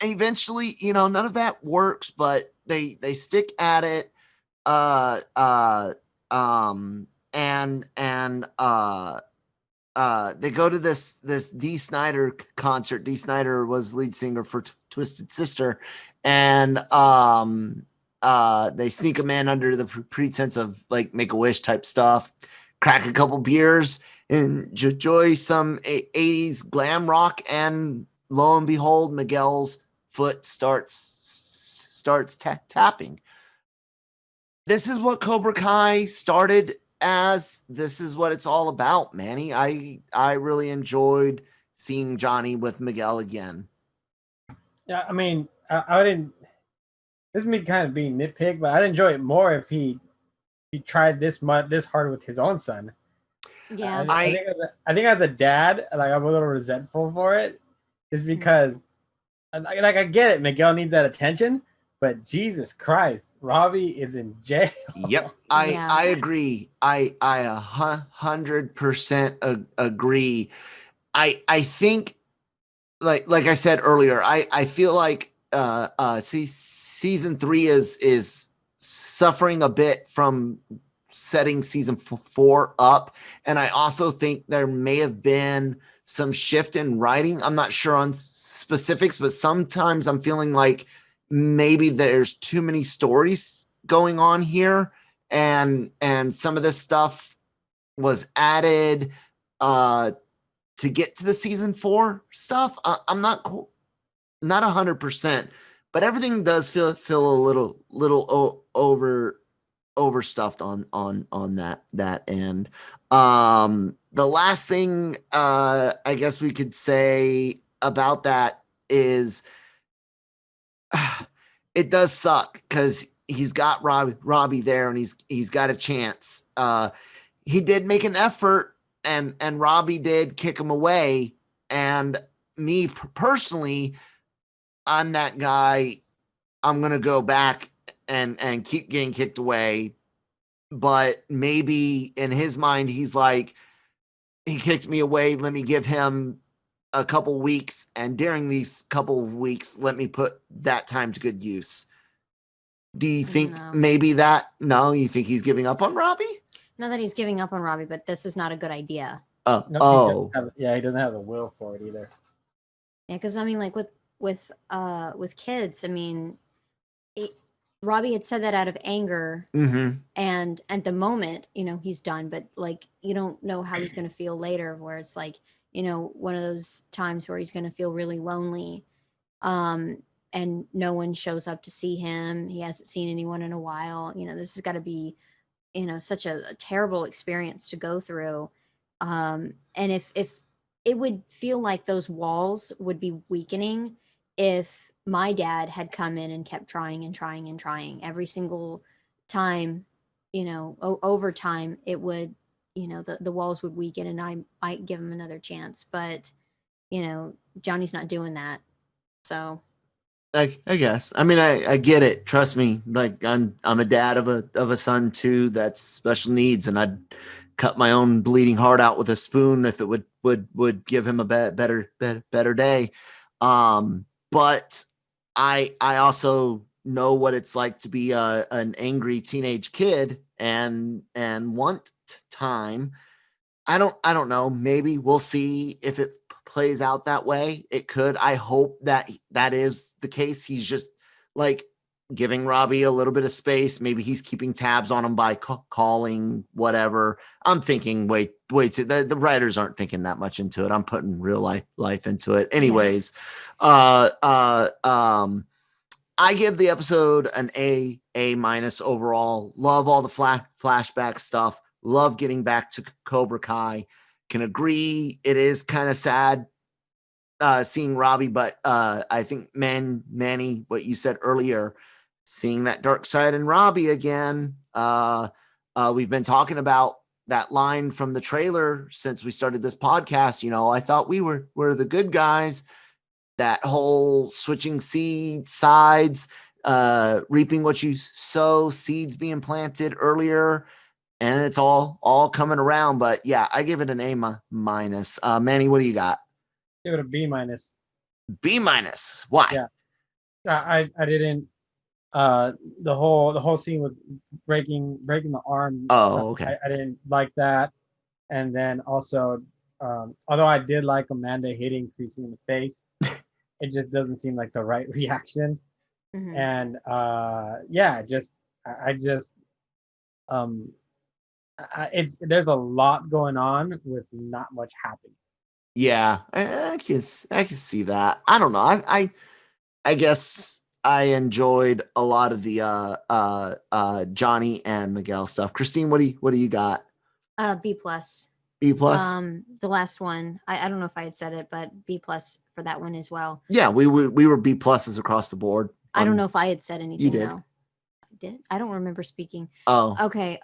Eventually, none of that works, but they stick at it. They go to this Dee Snider concert. Dee Snider was lead singer for Twisted Sister, and they sneak him in under the pretense of like Make-A-Wish type stuff, crack a couple beers, and enjoy some 80s glam rock, and lo and behold, Miguel's foot starts tapping. This is what Cobra Kai started as. This is what it's all about, Manny. I really enjoyed seeing Johnny with Miguel again. Yeah, I mean, I didn't. This is me kind of being nitpick, but I'd enjoy it more if he tried this hard with his own son. Yeah, I think as a dad, like, I'm a little resentful for it, just because, like, I get it, Miguel needs that attention, but Jesus Christ, Robbie is in jail. Yep, I agree. I 100% agree. I think, like I said earlier, I feel like season 3 is suffering a bit from setting season 4 up, and I also think there may have been some shift in writing. I'm not sure on specifics, but sometimes I'm feeling like maybe there's too many stories going on here, and some of this stuff was added to get to the season 4 stuff. I'm not 100%, but everything does feel a little overstuffed on that end. The last thing I guess we could say about that is it does suck because he's got Robbie there, and he's got a chance. He did make an effort, and Robbie did kick him away, and me personally, I'm that guy. I'm gonna go back and keep getting kicked away. But maybe in his mind, he's like, he kicked me away. Let me give him a couple weeks, and during these couple of weeks, let me put that time to good use. Do you think No. maybe that? No, you think he's giving up on Robbie? Not that he's giving up on Robbie, but this is not a good idea. No, Oh, he doesn't have the will for it either. Yeah, because I mean, like with kids, I mean, Robbie had said that out of anger, and at the moment, you know, he's done. But like, you don't know how he's going to feel later. Where it's like, you know, one of those times where he's going to feel really lonely, and no one shows up to see him. He hasn't seen anyone in a while. You know, this has got to be, you know, such a terrible experience to go through. And if it would feel like those walls would be weakening if my dad had come in and kept trying and trying and trying every single time, you know, over time, it would, you know, the walls would weaken and I might give him another chance. But, you know, Johnny's not doing that. So I guess. I mean, I get it. Trust me. Like I'm a dad of a son too that's special needs, and I'd cut my own bleeding heart out with a spoon if it would give him a better day. But I also know what it's like to be an angry teenage kid and want time. I don't know. Maybe we'll see if it plays out that way. It could. I hope that is the case. He's just like giving Robbie a little bit of space. Maybe he's keeping tabs on him by calling, whatever. I'm thinking, wait. The writers aren't thinking that much into it. I'm putting real life into it. Anyways, I give the episode an A minus overall. Love all the flashback stuff. Love getting back to Cobra Kai. Can agree it is kind of sad seeing Robbie, but I think Manny, what you said earlier, seeing that dark side in Robbie again. We've been talking about that line from the trailer since we started this podcast. You know, I thought we were the good guys. That whole switching sides, reaping what you sow, seeds being planted earlier. And it's all coming around, but yeah, I give it an A minus. Manny, what do you got? Give it a B minus. B minus. Why? Yeah, I didn't. The whole scene with breaking the arm. Oh, okay. I didn't like that, and then also, although I did like Amanda hitting Creasy in the face, it just doesn't seem like the right reaction. mhm. And yeah, I just it's there's a lot going on with not much happening. Yeah, I can see that. I don't know. I guess I enjoyed a lot of the Johnny and Miguel stuff. Christine, what do you got? B plus. B plus. The last one, I don't know if I had said it, but B plus for that one as well. Yeah, we were B pluses across the board. I don't know if I had said anything. You did. Though. I did. I don't remember speaking. Oh, Okay.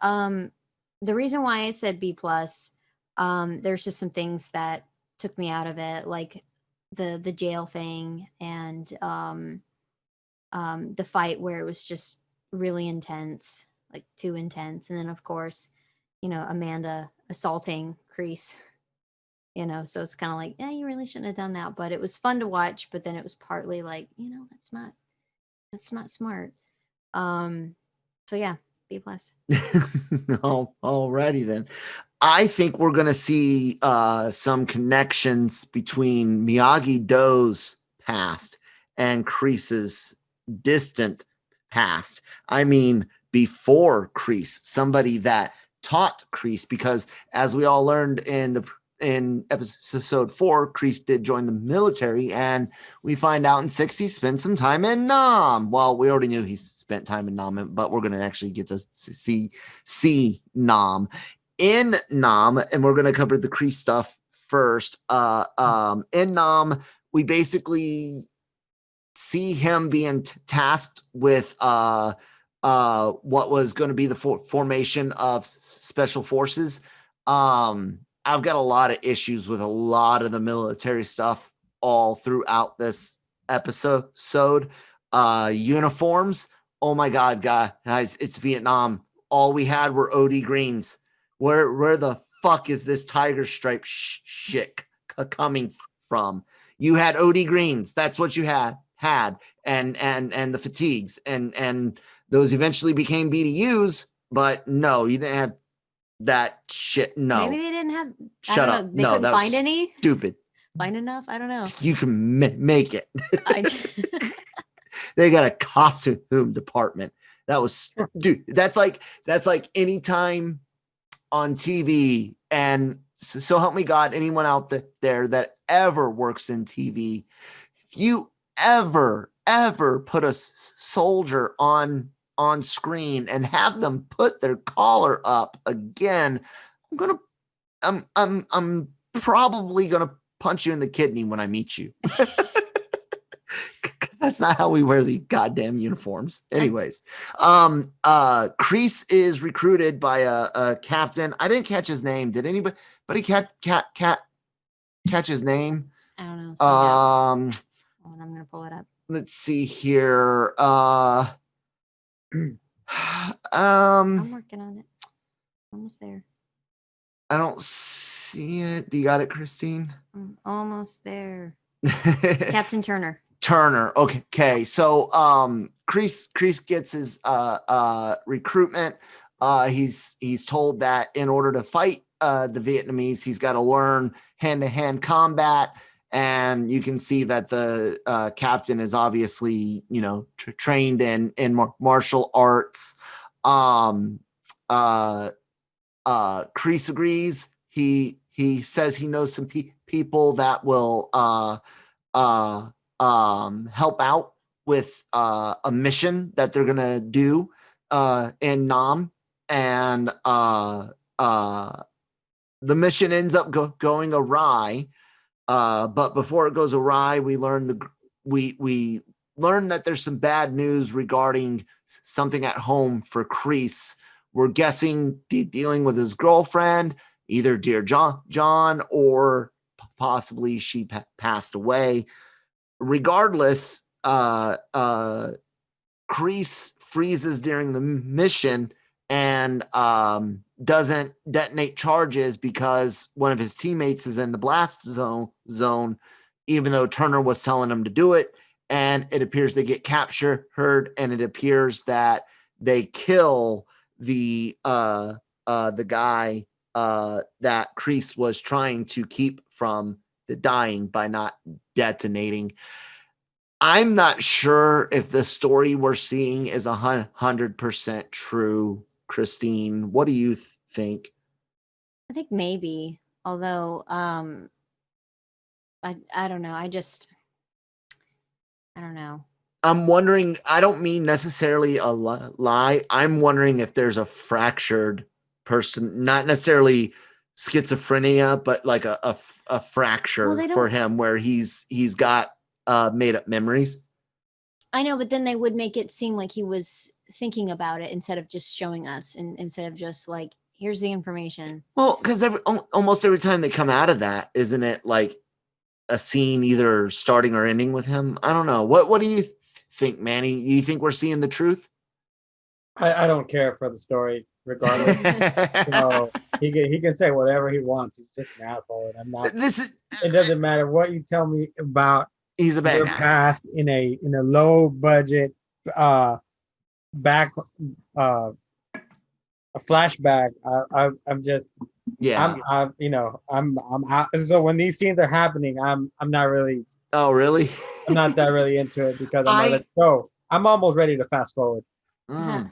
The reason why I said B plus, there's just some things that took me out of it, like the jail thing and the fight where it was just really intense, like too intense, and then of course, you know, Amanda assaulting Crease. You know, so it's kind of like, yeah, you really shouldn't have done that, but it was fun to watch. But then it was partly like, you know, that's not smart. So yeah, B plus. alrighty then. I think we're gonna see some connections between Miyagi-Do's past and Kreese's distant past. I mean, before Kreese, somebody that taught Kreese, because as we all learned in episode 4, Kreese did join the military, and we find out in 6 he spent some time in Nam. Well, we already knew he spent time in Nam, but we're going to actually get to see Nam in Nam, and we're going to cover the Kreese stuff first. In Nam, we basically see him being tasked with what was going to be the formation of special forces. I've got a lot of issues with a lot of the military stuff all throughout this episode. Uniforms. Oh my God, guys, it's Vietnam. All we had were OD greens. Where the fuck is this tiger stripe shit coming from? You had OD greens. That's what you had, and the fatigues, and those eventually became BDUs. But no, you didn't have that shit. No, Maybe they didn't have. shut I up. don't know. They No, couldn't that was find any. stupid. Find enough? I don't know. You can make it. I, They got a costume department. That was dude. That's like anytime on TV, and so help me God, anyone out there that ever works in TV, if you ever put a soldier on screen and have them put their collar up again, I'm probably gonna punch you in the kidney when I meet you. That's not how we wear the goddamn uniforms. Anyways, Kreese is recruited by a captain. I didn't catch his name. Did anybody catch his name? I don't know. I'm gonna pull it up. Let's see here. I'm working on it. Almost there. I don't see it. Do you got it, Christine? I'm almost there. Captain Turner. Okay. So Kreese gets his recruitment. He's told that in order to fight the Vietnamese, he's got to learn hand-to-hand combat. And you can see that the captain is obviously, trained in martial arts. Kreese agrees. He says he knows some people that will help out with a mission that they're gonna do in Nam, and the mission ends up going awry. But before it goes awry, we learn we learn that there's some bad news regarding something at home for Kreese. We're guessing dealing with his girlfriend, either Dear John or possibly she passed away. Regardless, Kreese freezes during the mission and doesn't detonate charges because one of his teammates is in the blast zone, even though Turner was telling him to do it. And it appears they get captured, and it appears that they kill the guy that Kreese was trying to keep from dying by not detonating. I'm not sure if the story we're seeing is 100% true. Christine, what do you think? I think maybe, although I don't know. I don't know. I'm wondering, I don't mean necessarily a lie. I'm wondering if there's a fractured person, not necessarily schizophrenia, but like a fracture for him where he's got made up memories. I know, but then they would make it seem like he was thinking about it instead of just showing us, and instead of just like, here's the information. Well, because almost every time they come out of that, isn't it like a scene either starting or ending with him? I don't know. What do you think, Manny? You think we're seeing the truth? I don't care for the story, regardless. He can say whatever he wants. He's just an asshole, and I'm not. It doesn't matter what you tell me about. He's a bad guy. Past in a low budget a flashback. I'm just I'm out. So when these scenes are happening, I'm not really. Oh really? I'm not that really into it because I'm like, let's go. I'm almost ready to fast forward. Mm.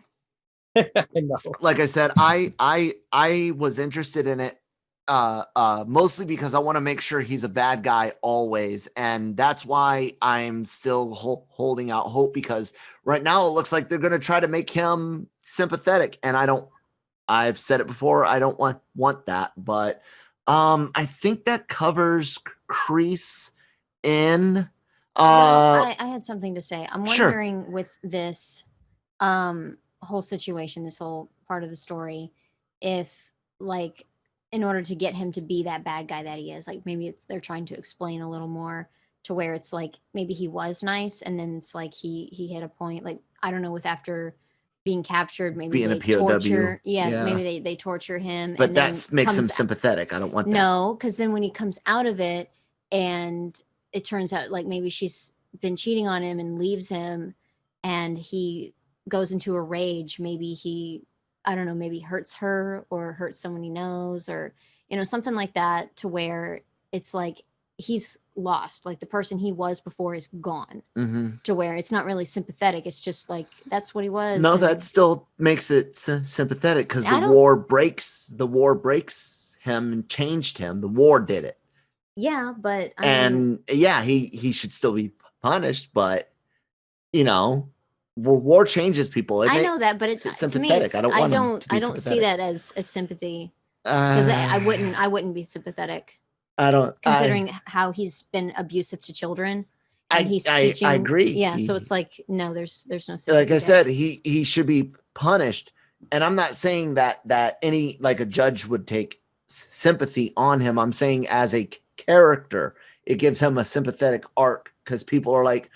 I know. Like I said, I was interested in it mostly because I want to make sure he's a bad guy always, and that's why I'm still holding out hope, because right now it looks like they're going to try to make him sympathetic, and I've said it before, I don't want that, but I think that covers Kreese in I had something to say. I'm wondering sure. with this whole situation, this whole part of the story, if like in order to get him to be that bad guy that he is, like maybe they're trying to explain a little more to where it's like maybe he was nice, and then it's like he hit a point, like I don't know, with after being captured, maybe Being a they POW. torture, Yeah. maybe they torture him, But and then that makes him comes sympathetic. I don't want that. no, because then when he comes out of it, and it turns out like maybe she's been cheating on him and leaves him, and he goes into a rage. Maybe he, I don't know, maybe hurts her or hurts someone he knows, or something like that, to where it's like he's lost. Like the person he was before is gone. To where it's not really sympathetic. It's just like that's what he was. No, and that still makes it sympathetic because I the don't- war breaks him and changed him. The war did it. yeah, but I mean, And yeah, he should still be punished, but war changes people. I know that, but it's to me, sympathetic. it's, I don't want him to be I don't see sympathetic. that as sympathy, because I wouldn't be sympathetic, I don't considering how he's been abusive to children, and he's teaching. I agree. Yeah, so it's like no, there's no sympathy. Like I there. said, he should be punished, and I'm not saying that any like a judge would take sympathy on him. I'm saying as a character, it gives him a sympathetic arc because people are like,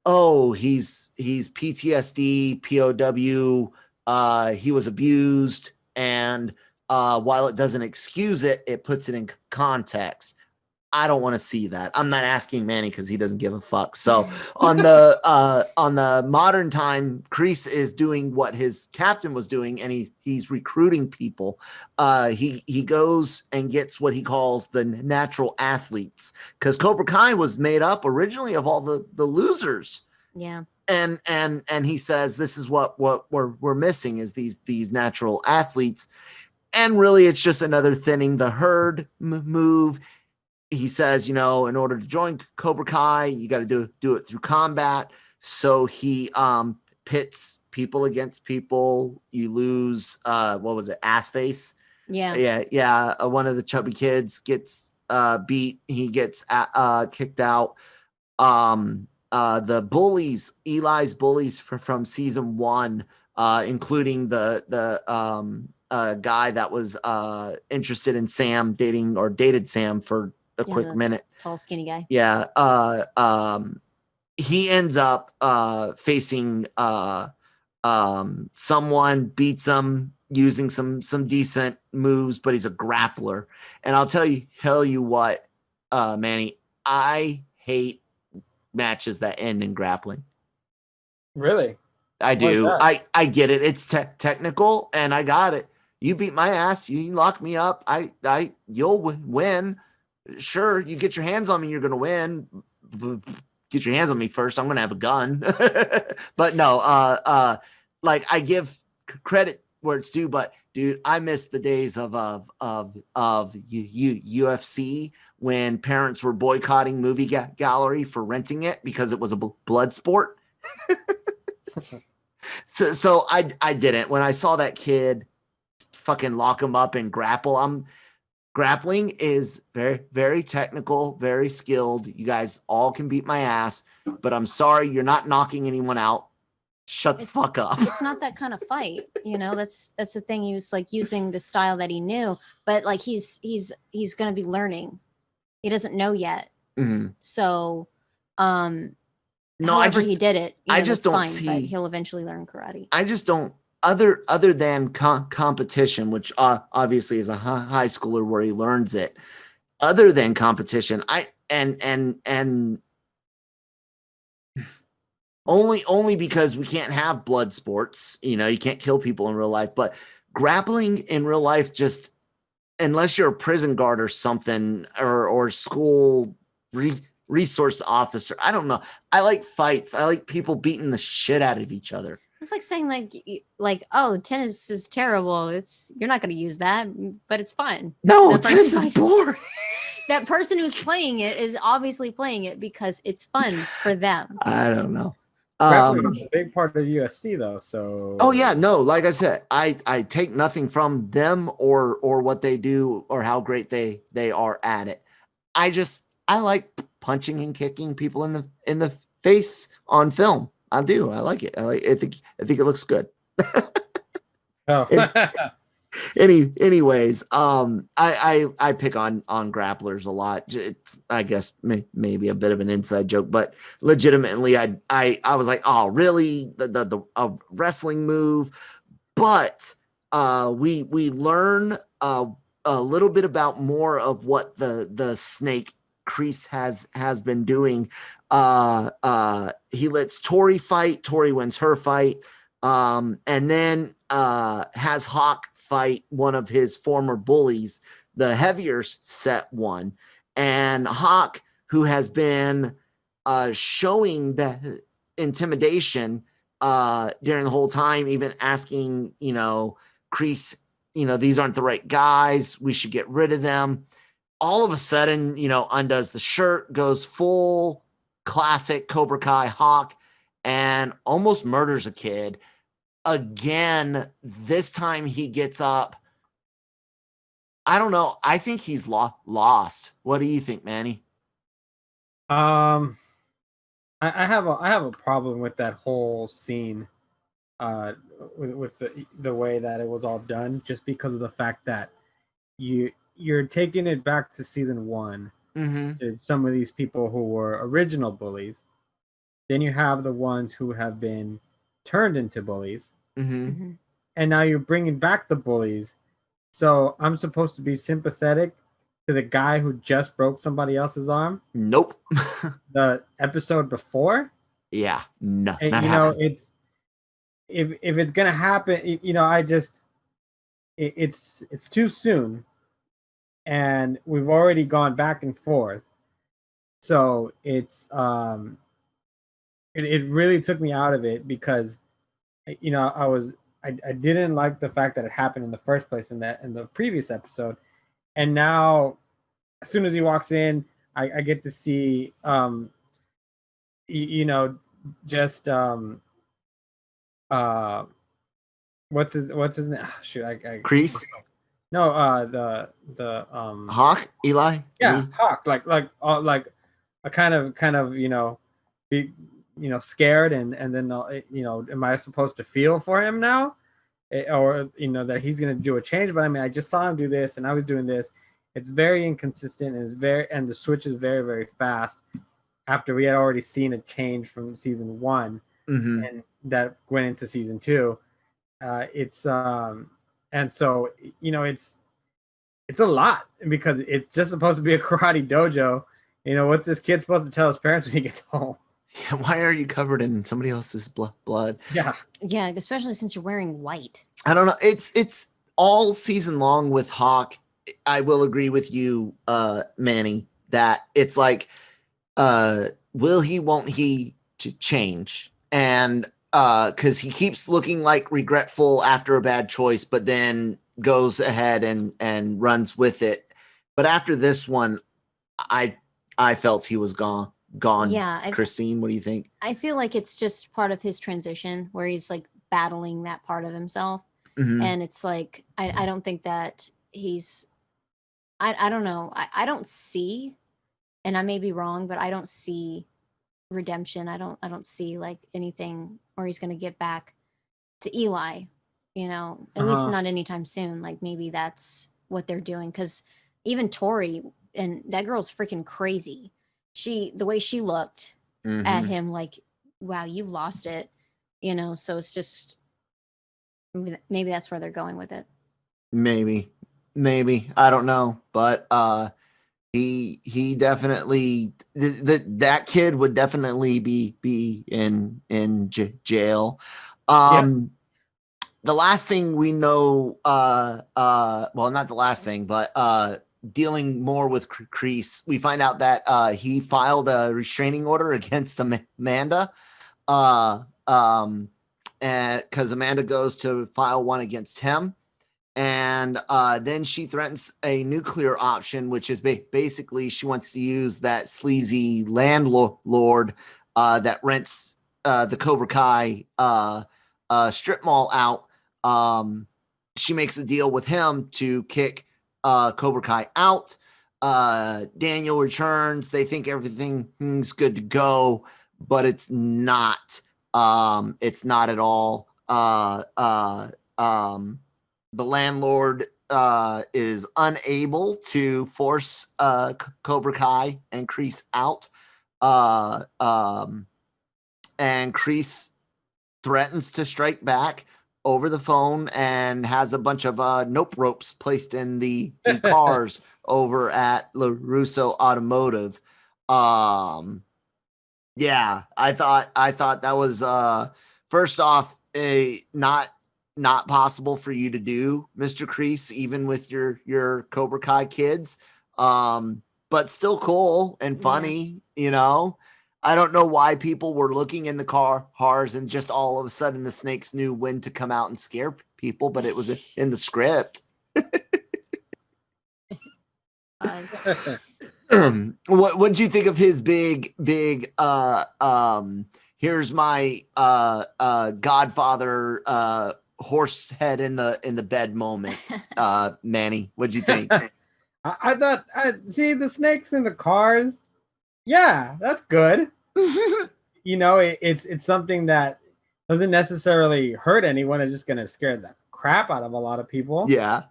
oh, he's PTSD, POW, he was abused, and while it doesn't excuse it, it puts it in context. I don't want to see that. I'm not asking Manny because he doesn't give a fuck. So on the modern time, Kreese is doing what his captain was doing, and he's recruiting people. He goes and gets what he calls the natural athletes, because Cobra Kai was made up originally of all the losers. Yeah. And he says this is what we're missing is these natural athletes, and really it's just another thinning the herd move. He says, in order to join Cobra Kai, you got to do it through combat. So he pits people against people. You lose, what was it, ass face? Yeah. One of the chubby kids gets beat. He gets kicked out. The bullies, Eli's bullies from season 1, including the guy that was interested in Sam, dated Sam for a quick minute. Tall, skinny guy. Yeah. He ends up facing someone, beats him using some decent moves, but he's a grappler. And I'll tell you what, Manny, I hate matches that end in grappling. Really? I do. I get it. It's technical, and I got it. You beat my ass. You lock me up. You'll win. Sure, you get your hands on me, you're gonna win. Get your hands on me first. I'm gonna have a gun. But no, like I give credit where it's due. But dude, I miss the days of UFC when parents were boycotting movie gallery for renting it because it was a blood sport. So I didn't. When I saw that kid fucking lock him up and grapple, grappling is very, very technical, very skilled. You guys all can beat my ass, but I'm sorry, you're not knocking anyone out. Shut the fuck up. It's not that kind of fight, That's the thing. He was like using the style that he knew, but like he's going to be learning. He doesn't know yet. Mm-hmm. So, no, he did it. I just don't fine, see. But he'll eventually learn karate. I just don't. Other than competition, which obviously is a high schooler where he learns it. Other than competition, and only because we can't have blood sports. You can't kill people in real life, but grappling in real life, just unless you're a prison guard or something, or school resource officer. I don't know. I like fights. I like people beating the shit out of each other. It's like saying like oh, tennis is terrible. You're not going to use that, but it's fun. No, tennis is boring. That person who's playing it is obviously playing it because it's fun for them. I don't know. Grappling is a big part of UFC though. So. Oh yeah, no. Like I said, I take nothing from them or what they do or how great they are at it. I like punching and kicking people in the face on film. I do. I like it. I think it looks good. Oh. Anyways, I pick on grapplers a lot. It's, I guess, maybe a bit of an inside joke, but legitimately, I was like, oh, really? The wrestling move, but we learn a little bit about more of what the snake Kreese has been doing. He lets Tori fight. Tori wins her fight. And then has Hawk fight one of his former bullies, the heavier set one. And Hawk, who has been showing that intimidation during the whole time, even asking, Kreese, these aren't the right guys. We should get rid of them. All of a sudden, undoes the shirt, goes full classic Cobra Kai Hawk, and almost murders a kid. Again, this time he gets up. I don't know. I think he's lost. What do you think, Manny? I have a problem with that whole scene, with the way that it was all done, just because of the fact that you're taking it back to season 1, to some of these people who were original bullies. Then you have the ones who have been turned into bullies, and now you're bringing back the bullies. So I'm supposed to be sympathetic to the guy who just broke somebody else's arm? Nope. The episode before? Yeah, no, And, not happening. it's if it's gonna happen, I just it's too soon, and we've already gone back and forth. So it's it really took me out of it, because I didn't like the fact that it happened in the first place in the previous episode, and now as soon as he walks in, I get to see just uh what's his name? Shoot, I Kreese, no the Hawk, Eli. yeah, Hawk, like a kind of be scared, and then am I supposed to feel for him now? Or that he's going to do a change? But I mean, I just saw him do this, and I was doing this. It's very inconsistent, and the switch is very, very fast after we had already seen a change from season 1, and that went into season 2. It's and so it's a lot, because it's just supposed to be a karate dojo. What's this kid supposed to tell his parents when he gets home? Yeah, why are you covered in somebody else's blood? Yeah, especially since you're wearing white. I don't know. It's all season long with Hawk. I will agree with you, Manny, that it's like, will he, won't he to change? And because he keeps looking like regretful after a bad choice, but then goes ahead and runs with it. But after this one, I felt he was gone. Yeah, Christine, what do you think? I feel like it's just part of his transition where he's like battling that part of himself. And it's like, I don't think that he's, I don't know. I don't see, and I may be wrong, but I don't see redemption. I don't see like anything where he's going to get back to Eli, at least not anytime soon. Like maybe that's what they're doing. Cause even Tori, and that girl's freaking crazy. The way she looked at him, like, wow, you've lost it, so it's just, maybe that's where they're going with it. Maybe I don't know, but he definitely, that kid would definitely be in jail. The last thing we know, well, not the last thing, but dealing more with Kreese, we find out that he filed a restraining order against Amanda, and because Amanda goes to file one against him, and then she threatens a nuclear option, which is basically she wants to use that sleazy landlord that rents the Cobra Kai strip mall out. She makes a deal with him to kick Cobra Kai out. Daniel returns. They think everything's good to go, but it's not. It's not at all. the landlord is unable to force Cobra Kai and Kreese out. And Kreese threatens to strike back over the phone and has a bunch of nope ropes placed in the cars over at LaRusso Automotive. Yeah, I thought that was first off not possible for you to do, Mr. Kreese, even with your Cobra Kai kids. But still cool and funny, you know. I don't know why people were looking in the cars and just all of a sudden the snakes knew when to come out and scare people, but it was in the script. What'd you think of his big here's my Godfather horse head in the bed moment, Manny? What'd you think? I thought I see the snakes in the cars. Yeah, that's good. You know, it's something that doesn't necessarily hurt anyone. It's just gonna scare the crap out of a lot of people. Yeah.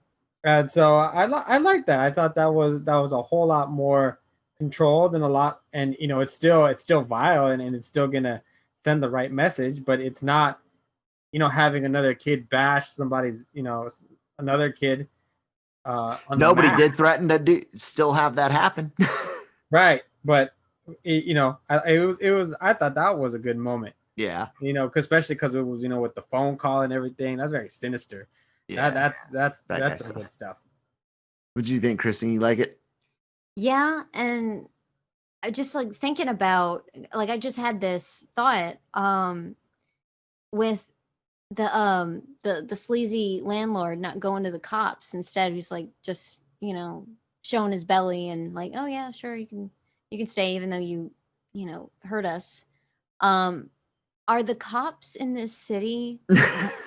And so I like that. I thought that was a whole lot more controlled and a lot, and you know, it's still violent and it's still gonna send the right message, but it's not, you know, having another kid bash somebody's, you know, another kid. Nobody did threaten to still have that happen. Right, but you know, it was. I thought that was a good moment. Yeah, you know, especially because it was, you know, with the phone call and everything. That's very sinister. Yeah, that's some good stuff. What do you think, Kristen? You like it? Yeah, and I just like thinking about, like, I just had this thought with the sleazy landlord not going to the cops. Instead he's like just, you know, showing his belly and like, oh yeah, sure, you can stay even though you know, hurt us. Are the cops in this city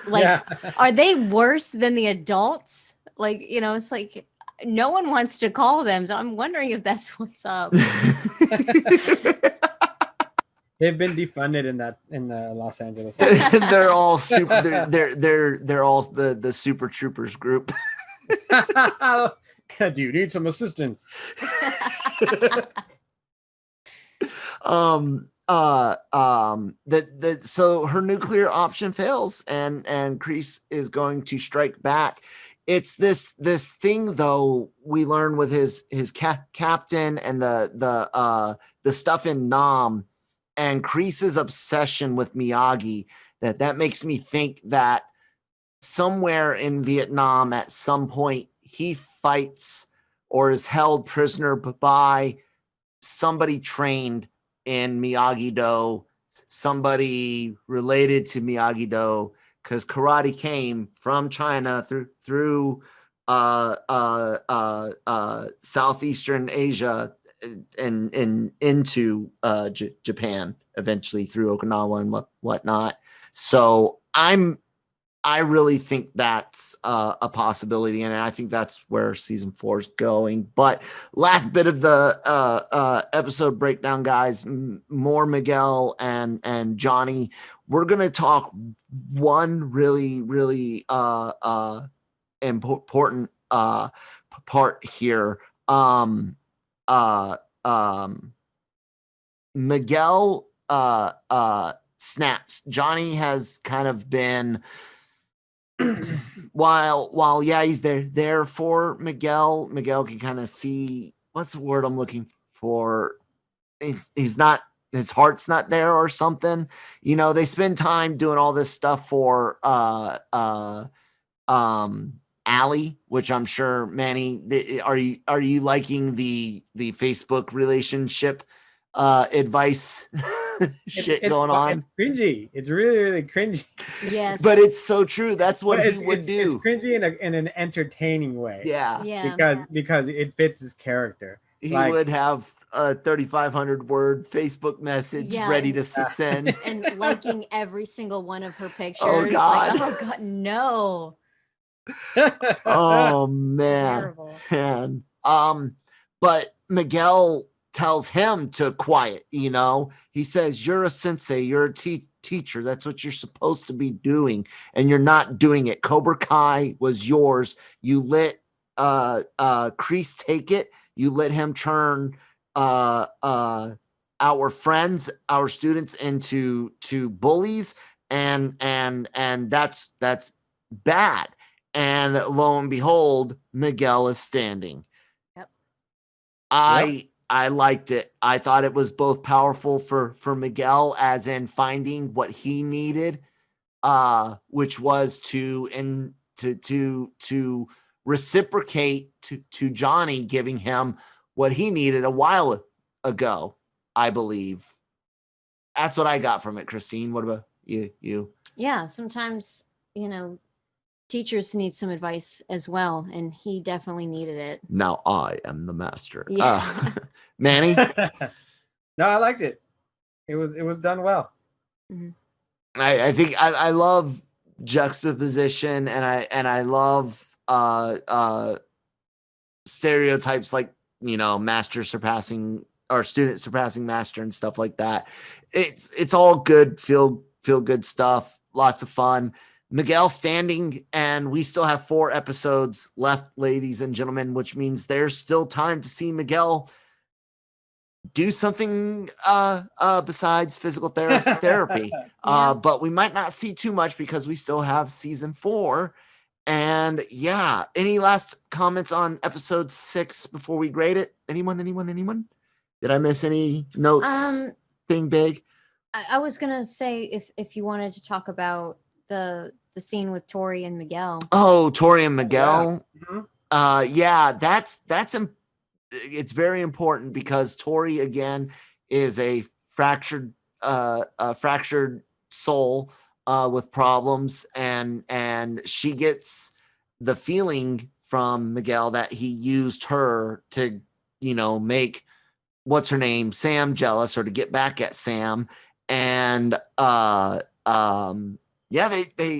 like Yeah. are they worse than the adults? Like, you know, it's like no one wants to call them, so I'm wondering if that's what's up. They've been defunded in the Los Angeles. They're all super. They're all the Super Troopers group. Do you need some assistance? So her nuclear option fails, and Kreese is going to strike back. It's this thing though we learn with his captain and the stuff in Nam and Kreese's obsession with Miyagi, that makes me think that somewhere in Vietnam at some point he fights or is held prisoner by somebody trained in Miyagi-Do, somebody related to Miyagi-Do, because karate came from China through Southeastern Asia and into Japan, eventually through Okinawa and whatnot. So I really think that's a possibility, and I think that's where season 4 is going. But last bit of the episode breakdown, guys, more Miguel and Johnny. We're gonna talk one really important part here. Miguel snaps. Johnny has kind of been while yeah, he's there for Miguel can kind of see, what's the word I'm looking for, he's not, his heart's not there or something. You know, they spend time doing all this stuff for Allie, which I'm sure, Manny, are you liking the Facebook relationship advice shit going on? It's cringy. It's really cringy. Yes, but it's so true. That's what he would do. It's cringy in an entertaining way. Yeah. Because it fits his character. He would have a 3,500 word Facebook message ready to send, and liking every single one of her pictures. Oh God! Like, oh God, no. Oh man. Terrible. Man. But Miguel tells him to quiet. You know, he says, "You're a sensei. You're a teacher. That's what you're supposed to be doing, and you're not doing it. Cobra Kai was yours. You let Kreese take it. You let him turn our friends, our students into bullies, and that's bad. And lo and behold, Miguel is standing. Yep. I liked it. I thought it was both powerful for Miguel, as in finding what he needed, which was to reciprocate to Johnny, giving him what he needed a while ago, I believe. That's what I got from it. Christine, what about you? Yeah, sometimes, teachers need some advice as well, and he definitely needed it. Now I am the master. Yeah. Manny? No, I liked it. It was done well. Mhm. I think I love juxtaposition, and I love stereotypes like, master surpassing or student surpassing master and stuff like that. It's all good, feel good stuff, lots of fun. Miguel standing, and we still have 4 episodes left, ladies and gentlemen, which means there's still time to see Miguel do something besides physical therapy. Yeah. But we might not see too much because we still have season 4. And yeah, any last comments on episode 6 before we grade it? Anyone? Did I miss any notes? Thing big? I was gonna say, if you wanted to talk about the scene with Tori and Miguel. Oh, Tori and Miguel. Yeah. Yeah, that's it's very important, because Tori again is a fractured soul with problems, and she gets the feeling from Miguel that he used her to make what's her name, Sam, jealous, or to get back at Sam. And yeah,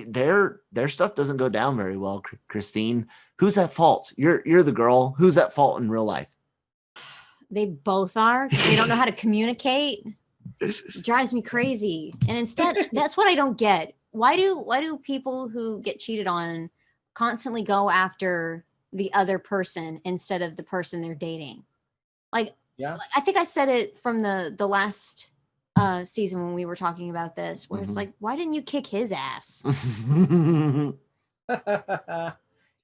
their stuff doesn't go down very well. Christine, who's at fault? You're the girl. Who's at fault in real life? They both are. They don't know how to communicate. It drives me crazy. And instead, that's what I don't get. Why do people who get cheated on constantly go after the other person instead of the person they're dating? Like, Yeah. I think I said it from the last season when we were talking about this, where it's like, why didn't you kick his ass?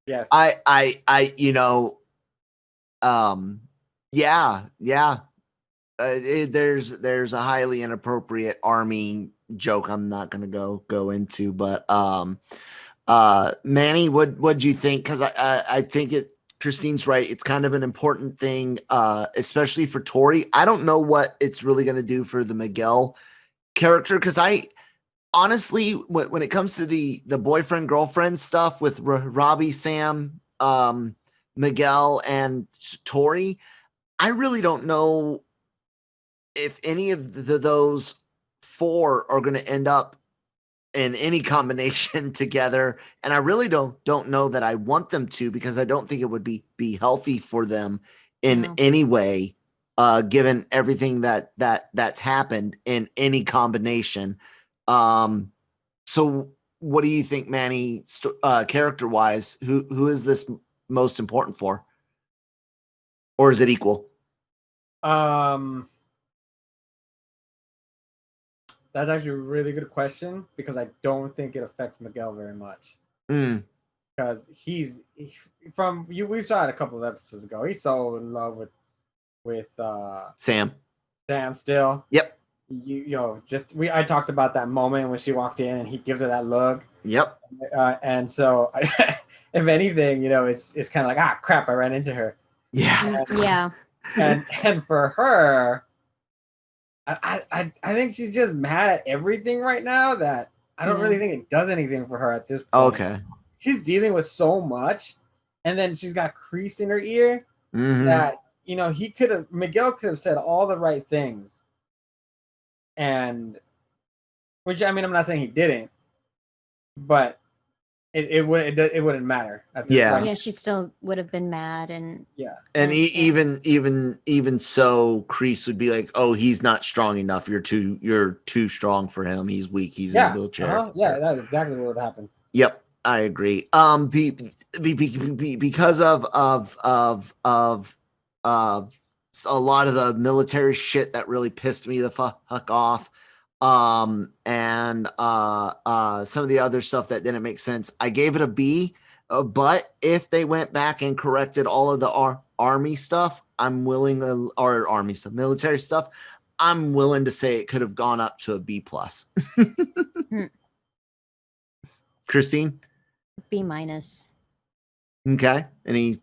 Yes. Yeah. There's a highly inappropriate army joke I'm not gonna go into, but Manny, what'd you think? Because I think Christine's right. It's kind of an important thing, especially for Tori. I don't know what it's really gonna do for the Miguel character, because I honestly, when it comes to the boyfriend girlfriend stuff with Robbie, Sam, Miguel, and Tori, I really don't know if any of those 4 are going to end up in any combination together. And I really don't know that I want them to, because I don't think it would be healthy for them in any way, given everything that's happened in any combination. So what do you think, Manny, character wise, who is this most important for? Or is it equal? That's actually a really good question, because I don't think it affects Miguel very much. Because we saw it a couple of episodes ago. He's so in love with Sam still. Yep. I talked about that moment when she walked in and he gives her that look. Yep. And so if anything, it's kind of like, crap, I ran into her. Yeah. Yeah. And for her, I think she's just mad at everything right now, that I don't really think it does anything for her at this point. Okay. She's dealing with so much, and then she's got Kreese in her ear that Miguel could have said all the right things, and which, I mean, I'm not saying he didn't, but it wouldn't matter at this Yeah. point. Yeah, she still would have been mad, and Yeah. And yeah. even so, Kreese would be like, "Oh, he's not strong enough. You're too strong for him. He's weak. He's in a Yeah. wheelchair." Yeah, that's exactly what would happen. Yep, I agree. Because of a lot of the military shit that really pissed me the fuck off, and some of the other stuff that didn't make sense, I gave it a B. But if they went back and corrected all of the army stuff, I'm willing to, or army stuff, military stuff, I'm willing to say it could have gone up to a B plus. Christine? B minus. Okay. Any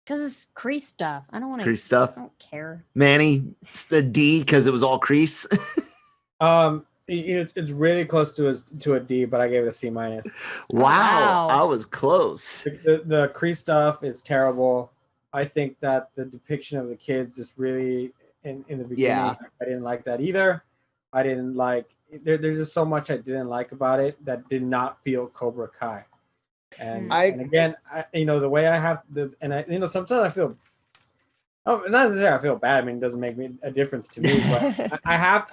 Because it's crease stuff. I don't want to. Crease stuff? I don't care. Manny, it's the D because it was all Crease. It's really close to a D, but I gave it a C minus. Wow, wow. I was close. The Kree stuff is terrible. I think that the depiction of the kids just really in the beginning, Yeah. I didn't like that either. I didn't like there's just so much I didn't like about it that did not feel Cobra Kai. And again, the way I have sometimes I feel not necessarily I feel bad. I mean, it doesn't make a difference to me, but I have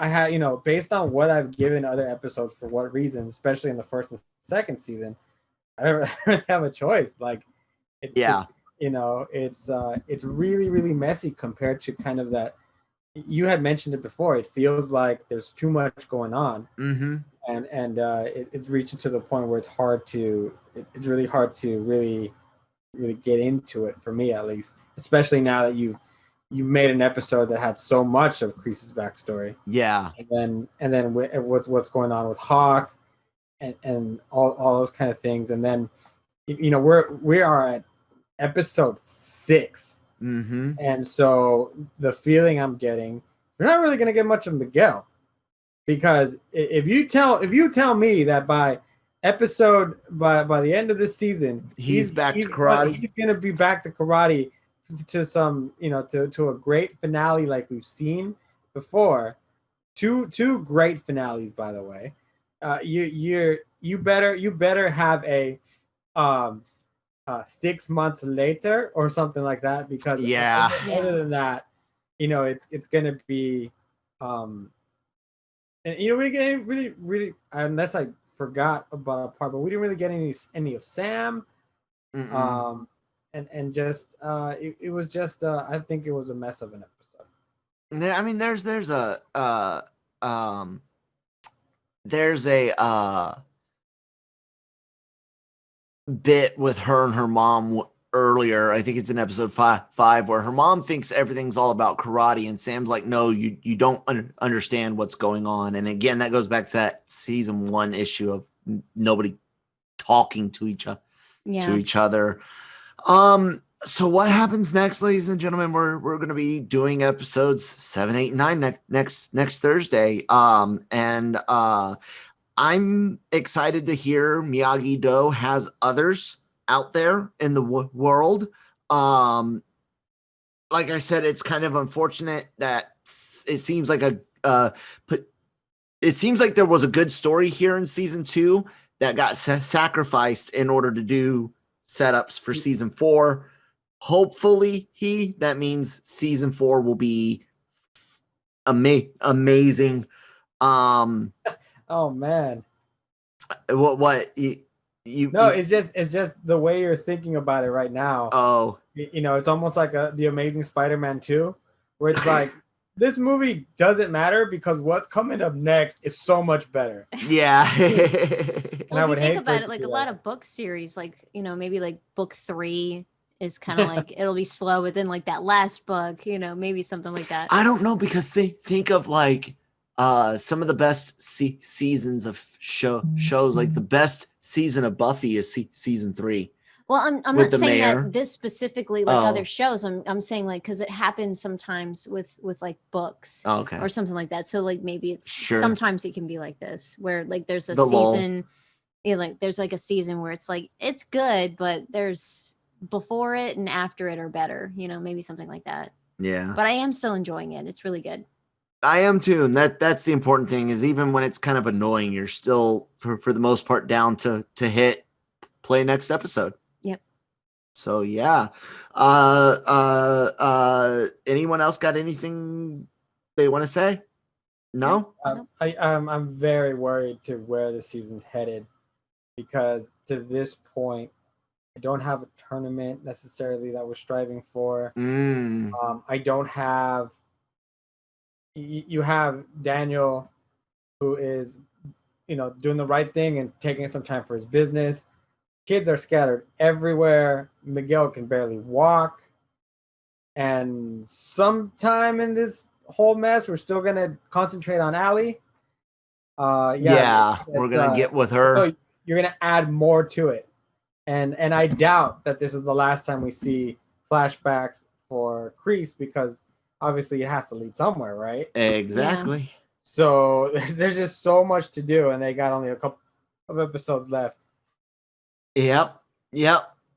based on what I've given other episodes for what reason, especially in the first and second season, I don't really have a choice. Like, it's really, really messy compared to kind of that. You had mentioned it before. It feels like there's too much going on, and it's reaching to the point where it's really hard to really get into it for me, at least, especially now that you've made an episode that had so much of Kreese's backstory. Yeah. And then with what's going on with Hawk and all those kind of things. And then, we are at episode 6. Mm-hmm. And so the feeling I'm getting, we're not really going to get much of Miguel, because if you tell me that by the end of this season, he's back to karate, he's going to be back to karate to some, to a great finale like we've seen before, two great finales, by the way. You better have a 6 months later or something like that, because other than that, it's gonna be and we didn't really, unless I forgot about a part, but we didn't really get any of Sam. Mm-mm. And just it was just I think it was a mess of an episode. I mean, there's a bit with her and her mom earlier. I think it's in episode 5 where her mom thinks everything's all about karate, and Sam's like, "No, you don't understand what's going on." And again, that goes back to that season 1 issue of nobody talking to each other. So what happens next, ladies and gentlemen? We're going to be doing episodes 7, 8, and 9 next Thursday. And I'm excited to hear Miyagi-Do has others out there in the world. Like I said, it's kind of unfortunate that it seems like there was a good story here in season 2 that got sacrificed in order to do setups for season 4. Hopefully, that means season 4 will be amazing. Oh man. What it's just the way you're thinking about it right now. Oh, it's almost like the Amazing Spider-Man 2, where it's like this movie doesn't matter because what's coming up next is so much better. Yeah. Well, if you think about it, like a lot of book series, like, maybe like book 3 is kind of like it'll be slow, but then like that last book, maybe something like that. I don't know, because think of like some of the best seasons of shows. Like the best season of Buffy is season 3. Well, I'm not saying that this specifically like other shows. I'm saying like because it happens sometimes with like books or something like that. So like maybe it's sometimes it can be like this where like there's a season, like there's like a season where it's like it's good, but there's before it and after it are better. Maybe something like that. Yeah. But I am still enjoying it. It's really good. I am too, and that's the important thing, is even when it's kind of annoying, you're still for the most part down to hit play next episode. Yep. So yeah. Anyone else got anything they want to say? No? I'm very worried to where the season's headed, because to this point, I don't have a tournament necessarily that we're striving for. I don't have. You have Daniel, who is, doing the right thing and taking some time for his business. Kids are scattered everywhere. Miguel can barely walk. And sometime in this whole mess, we're still gonna concentrate on Allie. We're gonna get with her. So you're gonna add more to it, and I doubt that this is the last time we see flashbacks for Kreese, because obviously it has to lead somewhere, right? Exactly. Yeah. So there's just so much to do, and they got only a couple of episodes left. Yep.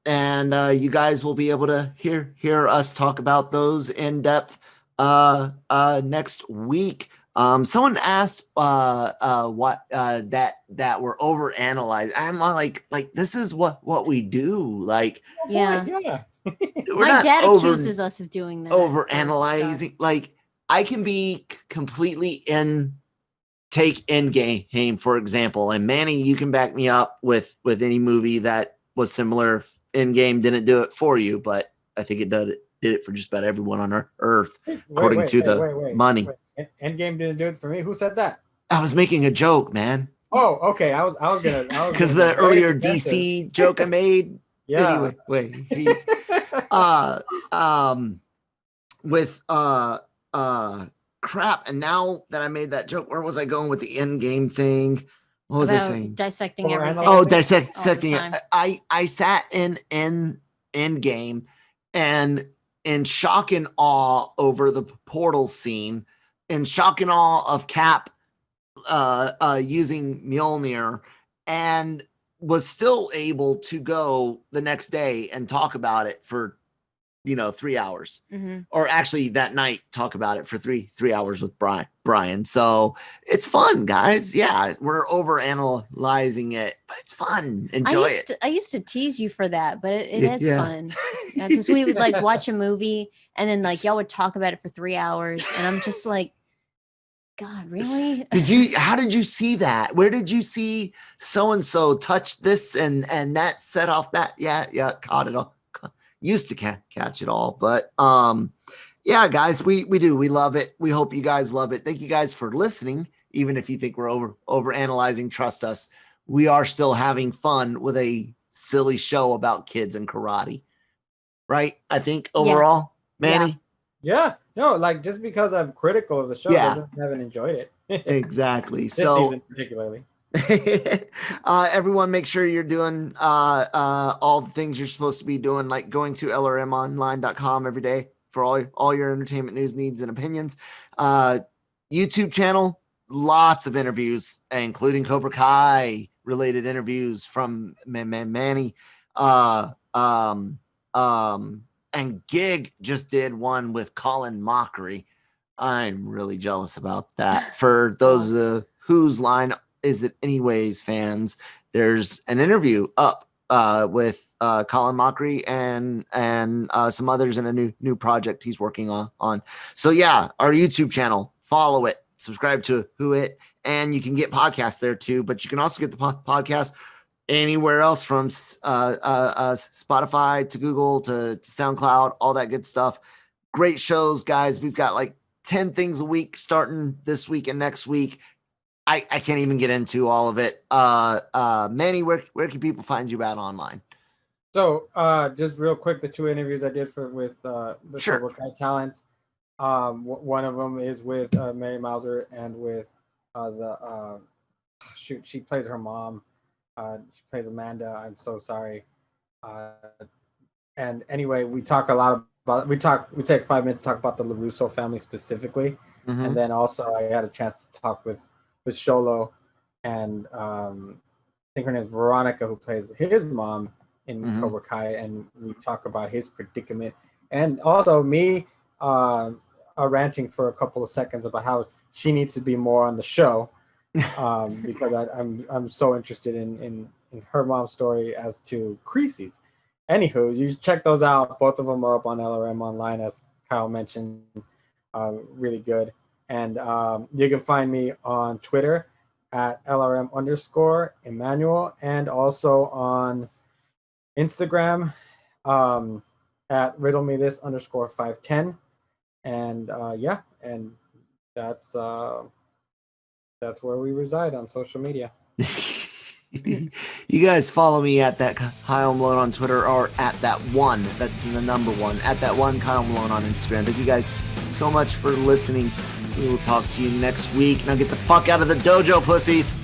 And you guys will be able to hear us talk about those in depth next week. Someone asked what that we're over analyzing. I'm like this is what we do. Like, Yeah. My dad accuses us of doing that. Over analyzing. Like, I can be completely take Endgame, for example, and Manny, you can back me up with any movie that was similar. Endgame didn't do it for you, but I think it did it for just about everyone on Earth, according to the money. Endgame didn't do it for me. Who said that? I was making a joke, man. Oh, okay. I was gonna because the earlier DC joke I made. Yeah. Anyway, he's with crap. And now that I made that joke, where was I going with the Endgame thing? What was I saying? Dissecting everything. Oh, dissecting it. I sat in Endgame and in shock and awe over the portal scene, in shock and awe of Cap using Mjolnir, and was still able to go the next day and talk about it for 3 hours, or actually that night talk about it for three hours with Brian. So it's fun, guys. Yeah, we're over analyzing it, but it's fun. Enjoy it. I used to tease you for that, but it is fun. Because we would like watch a movie and then like y'all would talk about it for 3 hours, and I'm just like, God, really? How did you see that? Where did you see so-and-so touch this and that set off that? Yeah, caught it all. Used to catch it all, but yeah, guys, we do. We love it. We hope you guys love it. Thank you guys for listening. Even if you think we're over analyzing, trust us. We are still having fun with a silly show about kids and karate. Right? I think overall, Manny? Yeah. No, like just because I'm critical of the show doesn't mean I haven't enjoyed it. Exactly. This season particularly. Everyone, make sure you're doing all the things you're supposed to be doing, like going to LRMonline.com every day for all your entertainment news, needs, and opinions. YouTube channel, lots of interviews, including Cobra Kai related interviews from Manny. And Gig just did one with Colin Mockery. I'm really jealous about that. For those whose line is it anyways fans, there's an interview up with Colin Mockery and some others in a new project he's working on. So yeah, our YouTube channel, follow it, subscribe to it, and you can get podcasts there too, but you can also get the podcast anywhere else, from Spotify to Google to SoundCloud, all that good stuff. Great shows, guys. We've got like 10 things a week starting this week and next week. I can't even get into all of it. Manny, where can people find you at online? So just real quick, the 2 interviews I did with the Cobra Kai talents. One of them is with Mary Mauser and with she plays her mom. She plays Amanda. I'm so sorry. And anyway, we talk a lot about we take 5 minutes to talk about the LaRusso family specifically, and then also I had a chance to talk with Sholo, and I think her name is Veronica, who plays his mom in Cobra Kai, and we talk about his predicament, and also me ranting for a couple of seconds about how she needs to be more on the show, because I'm so interested in her mom's story as to Creasy's. Anywho, you check those out. Both of them are up on LRM online, as Kyle mentioned. Really good. And you can find me on Twitter at LRM_Emmanuel, and also on Instagram at riddlemethis_510. And and that's where we reside on social media. You guys follow me at that Kyle Malone on Twitter, or at that one. That's the number one. At that one Kyle Malone on Instagram. Thank you guys so much for listening. We will talk to you next week. Now get the fuck out of the dojo, pussies.